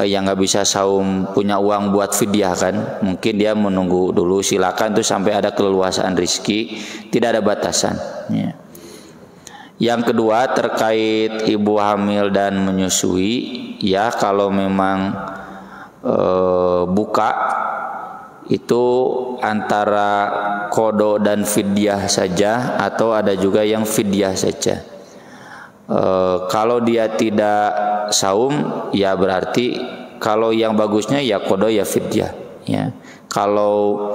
yang nggak bisa saum punya uang buat fidyah kan, mungkin dia menunggu dulu, silakan tuh sampai ada keleluasaan rezeki, tidak ada batasan, ya. Yang kedua terkait ibu hamil dan menyusui, ya, kalau memang buka itu antara qada dan fidyah saja atau ada juga yang fidyah saja. Kalau dia tidak saum, ya berarti kalau yang bagusnya ya qada ya fidyah, ya. Kalau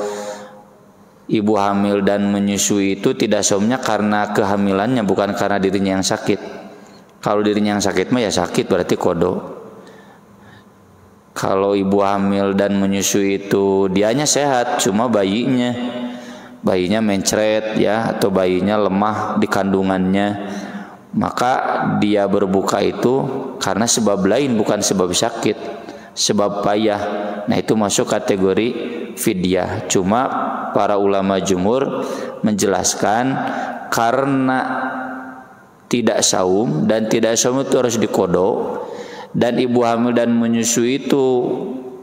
ibu hamil dan menyusui itu tidak saumnya karena kehamilannya, bukan karena dirinya yang sakit. Kalau dirinya yang sakit mah ya sakit, berarti qada. Kalau ibu hamil dan menyusui itu dianya sehat, cuma bayinya mencret, ya, atau bayinya lemah di kandungannya, maka dia berbuka itu karena sebab lain, bukan sebab sakit, sebab payah. Nah, itu masuk kategori fidyah. Cuma para ulama jumhur menjelaskan karena tidak saum, dan tidak saum itu harus diqada, dan ibu hamil dan menyusui itu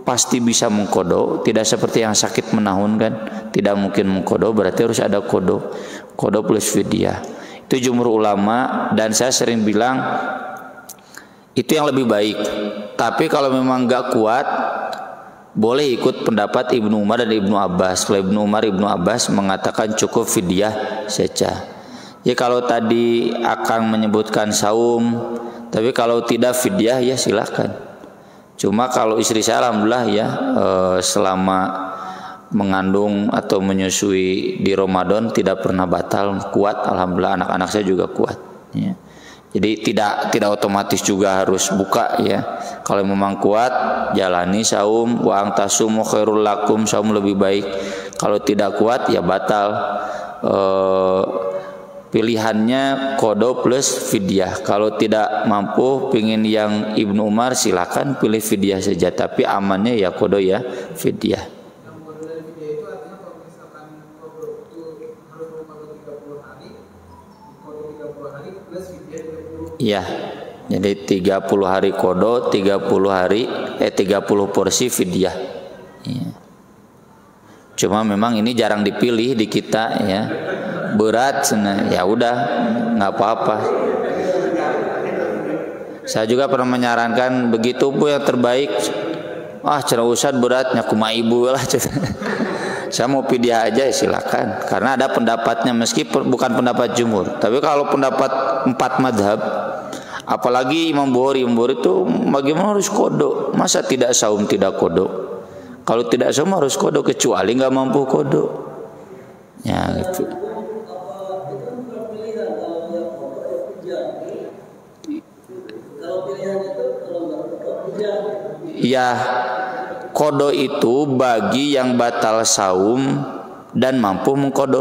pasti bisa mengqada, tidak seperti yang sakit menahun kan, tidak mungkin mengqada, berarti harus ada qada plus fidyah. Itu jumhur ulama, dan saya sering bilang itu yang lebih baik. Tapi kalau memang nggak kuat, boleh ikut pendapat Ibnu Umar dan Ibnu Abbas. Kalau Ibnu Umar, Ibnu Abbas mengatakan cukup fidyah saja. Ya, kalau tadi akan menyebutkan saum, tapi kalau tidak fidyah ya silakan. Cuma kalau istri saya alhamdulillah ya, selama mengandung atau menyusui di Ramadan tidak pernah batal, kuat alhamdulillah, anak-anak saya juga kuat, ya. Jadi tidak otomatis juga harus buka, ya. Kalau memang kuat jalani saum, wa antasumu khairul lakum, saum lebih baik. Kalau tidak kuat ya batal. Pilihannya qada plus fidyah. Kalau tidak mampu pingin yang Ibnu Umar, silakan pilih fidyah saja, tapi amannya ya qada ya fidyah. Iya, jadi 30 hari qada, 30 porsi fidyah. Ya. Cuma memang ini jarang dipilih di kita, ya. Berat, ya udah, nggak apa-apa. Saya juga pernah menyarankan begitu Bu yang terbaik. Cenah Ustad beratnya kumaha ibu lah. Saya mau fidyah aja ya silakan, karena ada pendapatnya, meski bukan pendapat jumhur. Tapi kalau pendapat 4 madhab, apalagi Imam Bukhari itu bagaimana harus qada? Masa tidak saum tidak qada? Kalau tidak saum harus qada, kecuali nggak mampu qada. Ya gitu. Ya, qada itu bagi yang batal saum dan mampu mengqada.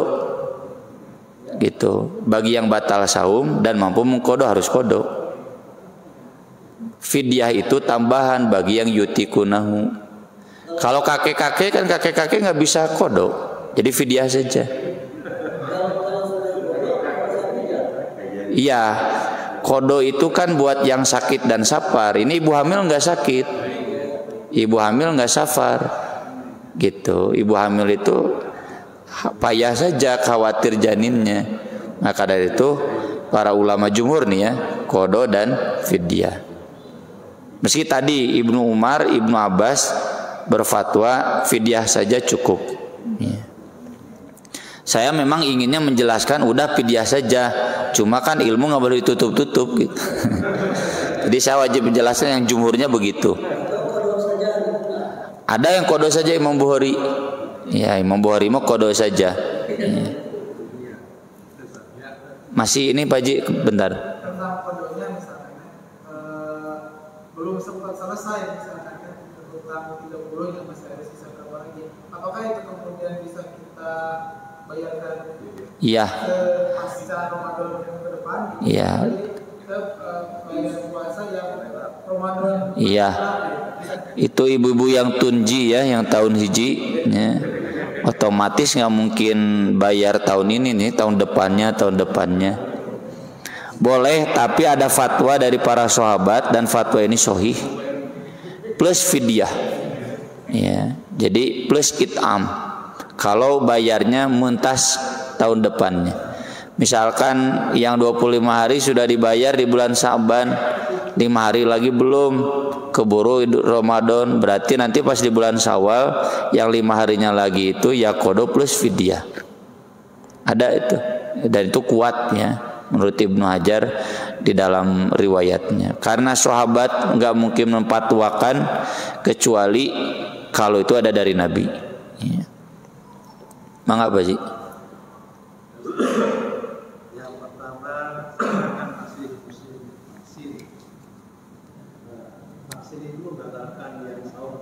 Gitu. Bagi yang batal saum dan mampu mengqada harus qada. Fidyah itu tambahan bagi yang yutikunahu. Kalau kakek-kakek kan nggak bisa qada. Jadi fidyah saja. Iya. Qada itu kan buat yang sakit dan safar. Ini ibu hamil nggak sakit. Ibu hamil nggak safar, gitu. Ibu hamil itu payah saja, khawatir janinnya. Maka dari itu para ulama jumhur nih ya, qada dan fidyah. Meski tadi Ibnu Umar, Ibnu Abbas berfatwa fidyah saja cukup, Ya. Saya memang inginnya menjelaskan udah fidyah saja, cuma kan ilmu nggak boleh ditutup-tutup gitu. Jadi saya wajib menjelaskan yang jumhurnya begitu. Ada yang kodo saja Imam Bukhari. Ya, Imam Bukhari mau kodo saja. Ya. Masih ini Pak Ji, bentar. Tentang kodonya misalkan belum sempat selesai misalkan tentang 30 yang masih ada sisa berapa lagi. Apakah itu kemudian bisa kita bayarkan? Iya. Pasca Ramadan yang ke depan? Iya. Kita bayar puasa yang Ramadan. Iya. Itu ibu-ibu yang tunji ya, yang tahun hiji ya. Otomatis nggak mungkin bayar tahun ini nih, tahun depannya. Boleh, tapi ada fatwa dari para sahabat dan fatwa ini sahih. Plus fidyah. Ya, jadi plus it'am. Kalau bayarnya muntas tahun depannya. Misalkan yang 25 hari sudah dibayar di bulan Sa'ban, 5 hari lagi belum, keburu Ramadan, berarti nanti pas di bulan Syawal yang 5 harinya lagi itu ya qada plus fidyah. Ada itu, dan itu kuatnya menurut Ibnu Hajar di dalam riwayatnya. Karena sahabat nggak mungkin memfatwakan kecuali kalau itu ada dari Nabi. Ya. Mangga Pak Ji. Yang pertama kan vaksin itu membatalkan yang sahur.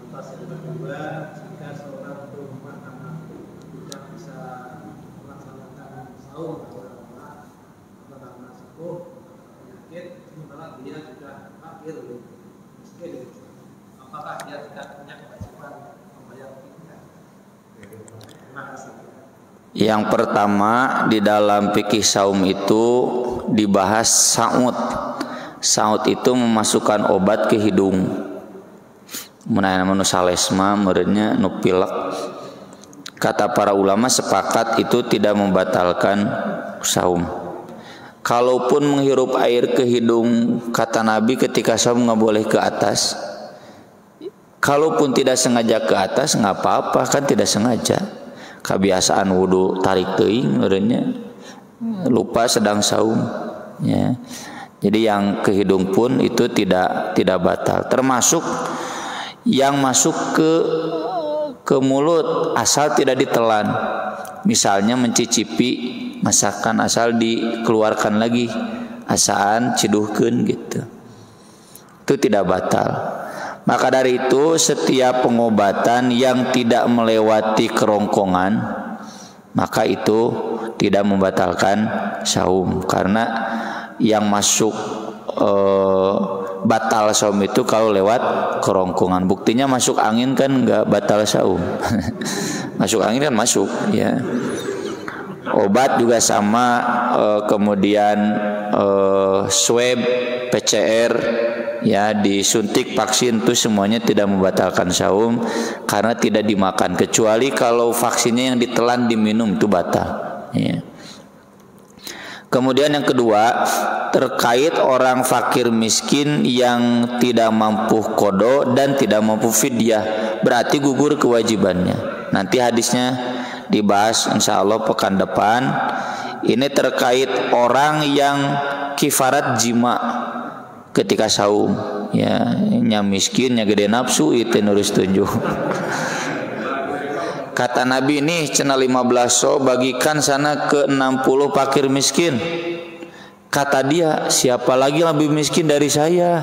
Lantas yang kedua, jika seorang berumah tangga tidak bisa melaksanakan sahur karena sepuh penyakit, sementara dia sudah fakir miskin, apakah dia tidak punya kewajiban membayar fidyah? Terima kasih. Yang pertama di dalam fikih saum itu dibahas saud. Saud itu memasukkan obat ke hidung. Menanya manu salesma merenya nu pilek. Kata para ulama sepakat itu tidak membatalkan saum. Kalaupun menghirup air ke hidung, kata Nabi ketika saum nggak boleh ke atas. Kalaupun tidak sengaja ke atas nggak apa-apa, kan tidak sengaja. Kebiasaan wudu tarik teuing merenya lupa sedang saum ya. Jadi yang ke hidung pun itu tidak batal, termasuk yang masuk ke mulut asal tidak ditelan. Misalnya mencicipi masakan asal dikeluarkan lagi, asaan ciduhkeun gitu. Itu tidak batal. Maka dari itu setiap pengobatan yang tidak melewati kerongkongan maka itu tidak membatalkan saum, karena yang masuk batal saum itu kalau lewat kerongkongan. Buktinya masuk angin kan nggak batal saum. Masuk angin kan masuk ya. Obat juga sama, kemudian swab, PCR ya, disuntik vaksin itu semuanya tidak membatalkan saum karena tidak dimakan, kecuali kalau vaksinnya yang ditelan diminum itu batal ya. Kemudian yang kedua terkait orang fakir miskin yang tidak mampu qada dan tidak mampu fidyah, berarti gugur kewajibannya. Nanti hadisnya dibahas insyaallah pekan depan. Ini terkait orang yang kifarat jima ketika saum ya, nya miskin nya gede nafsu itu nurus tunjuk. Kata Nabi nih cenah 15 so bagikan sana ke 60 fakir miskin. Kata dia, siapa lagi lebih miskin dari saya?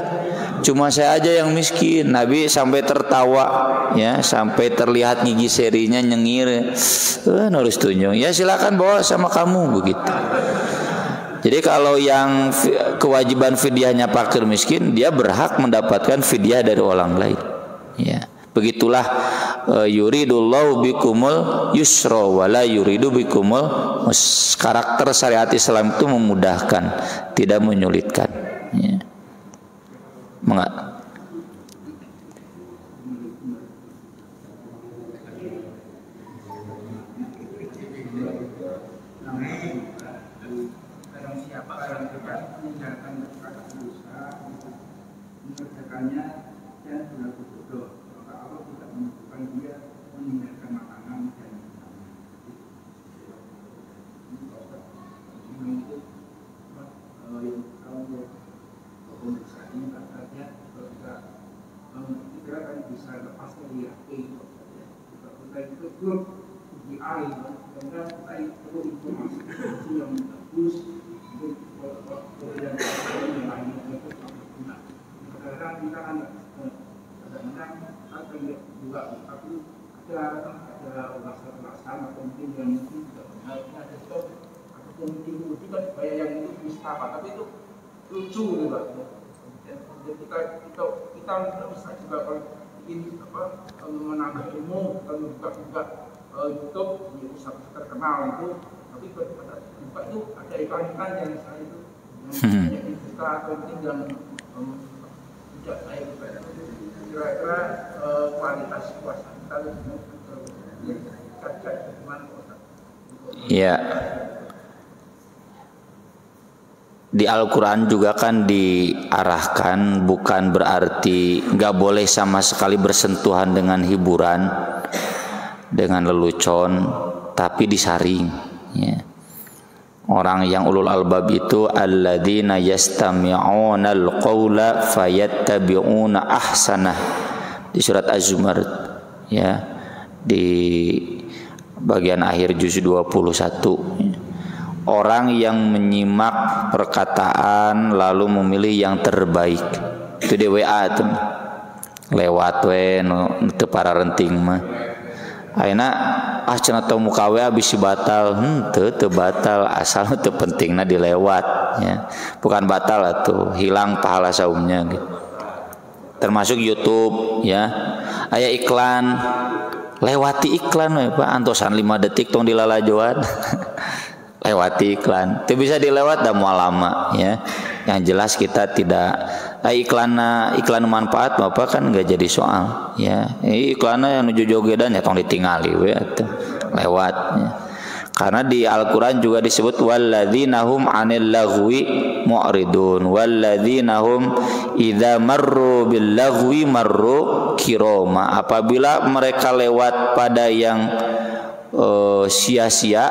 Cuma saya aja yang miskin. Nabi sampai tertawa ya, sampai terlihat gigi serinya nyengir. Nurus tunjuk. Ya silakan bawa sama kamu begitu. Jadi kalau yang kewajiban fidyahnya fakir miskin, dia berhak mendapatkan fidyah dari orang lain. Ya, begitulah yuridullahu bikumul yusra wala yuridu bikumul karakter syariat Islam itu memudahkan, tidak menyulitkan. Ya. Mengapa? Dan berlaku bodoh, maka Allah tidak menentukan dia grup di AI, karena kita perlu informasi yang bagus untuk yang lain. Kadang-kadang kita kan kadang-kadang ada juga tapi ada ulasan atau mungkin yang mungkin tidak benar ada stop ataupun mungkin itu kan supaya yang itu bisa tapi itu lucu juga. Kita bisa juga kalau ingin menambah ilmu dan buka YouTube di usaha terkenal itu, tapi pada buka itu ada iklan-iklan yang saya itu yang kita atau mungkin yang tidak baik. Kira-kira kualitas puasa kita bagaimana? Ya. Di Al-Quran juga kan diarahkan, bukan berarti nggak boleh sama sekali bersentuhan dengan hiburan, dengan lelucon, tapi disaring. Ya. Orang yang ulul albab itu alladzina yastami'una al-qawla fayattabi'una ahsanah, di surat Az-Zumar, ya, di bagian akhir juz 21. Ya. Orang yang menyimak perkataan lalu memilih yang terbaik. Itu di WA tuh. Lewat we teu para renting mah. Ayeuna cenah teu muka WA bisi batal. Teu batal, asal teu pentingna dilewat ya. Bukan batal atuh, hilang pahala saumnya gitu. Termasuk YouTube ya. Aya iklan, lewati iklan we Pak, antosan 5 detik tong dilalajoan. Lewati iklan, itu bisa dilewat dah mual lama ya. Yang jelas kita tidak iklan manfaat Bapak kan nggak jadi soal ya. Iklannya yang nuju jogedan ya tong ditingali we atuh lewat ya. Karena di Al-Qur'an juga disebut walladzina hum 'anil lagwi mu'ridun walladzina hum idza marru bil lagwi marru kirama. Apabila mereka lewat pada yang sia-sia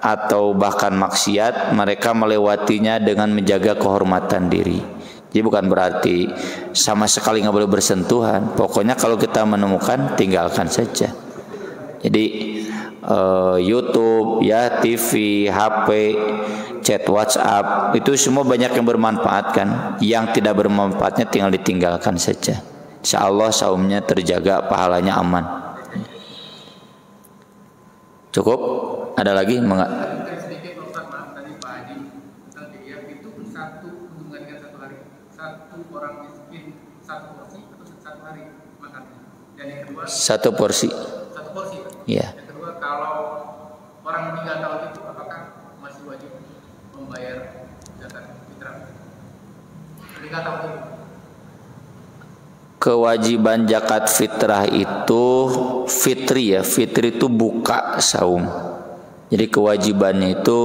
atau bahkan maksiat, mereka melewatinya dengan menjaga kehormatan diri. Jadi bukan berarti sama sekali nggak boleh bersentuhan. Pokoknya kalau kita menemukan, tinggalkan saja. Jadi YouTube, ya, TV, HP, chat WhatsApp, itu semua banyak yang bermanfaat kan. Yang tidak bermanfaatnya tinggal ditinggalkan saja. Insya Allah saumnya terjaga, pahalanya aman. Cukup? Ada lagi? Sedikit Ustaz, maaf tadi Pak Haji tentang diet itu satu untuk menggantikan satu hari, satu orang miskin satu porsi atau satu hari makannya. Dan yang kedua satu porsi. Satu porsi. Iya. Yang kedua kalau orang meninggal tahun itu apakah masih wajib membayar zakat fitrah? Meninggal tahun itu. Kewajiban zakat fitrah itu fitri ya. Fitri itu buka saum. Jadi kewajibannya itu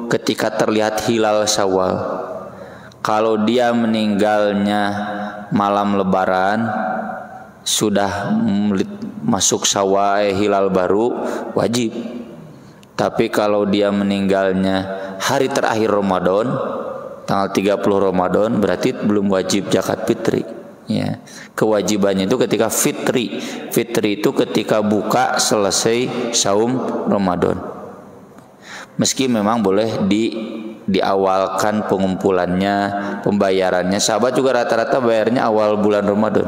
ketika terlihat hilal Syawal. Kalau dia meninggalnya malam Lebaran, sudah masuk Syawal hilal baru, wajib. Tapi kalau dia meninggalnya hari terakhir Ramadan, tanggal 30 Ramadan, berarti belum wajib zakat fitri. Ya. Kewajibannya itu ketika fitri. Fitri itu ketika buka selesai saum Ramadan. Meski memang boleh diawalkan pengumpulannya, pembayarannya. Sahabat juga rata-rata bayarnya awal bulan Ramadan.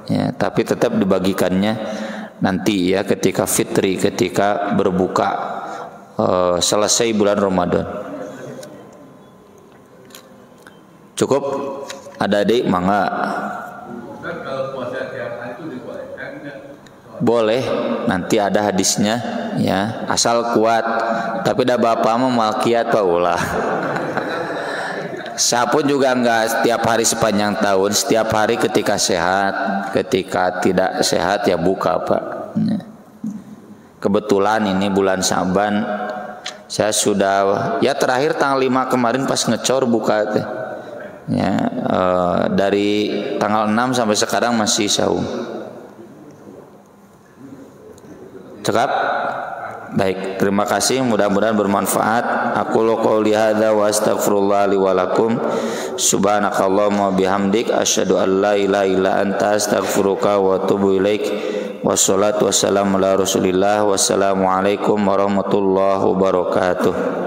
Ya, tapi tetap dibagikannya nanti ya ketika fitri, ketika berbuka selesai bulan Ramadan. Cukup? Ada adik mangga? Boleh, nanti ada hadisnya ya, asal kuat. Tapi dah bapak mah malkiat Pak ulah. Saya pun juga enggak setiap hari sepanjang tahun, setiap hari ketika sehat, ketika tidak sehat ya buka Pak. Kebetulan ini bulan Syaban saya sudah ya terakhir tanggal 5 kemarin pas ngecor buka teh. Ya, dari tanggal 6 sampai sekarang masih saum. Cekap? Baik, terima kasih, mudah-mudahan bermanfaat. Aku qouli hadza wa astaghfirullah li wa lakum. Subhanakallahumma bihamdik asyhadu an la ilaha illa anta astaghfiruka wa atubu ilaik. Wassalatu wassalamu ala Rasulillah. Wassalamualaikum warahmatullahi wabarakatuh.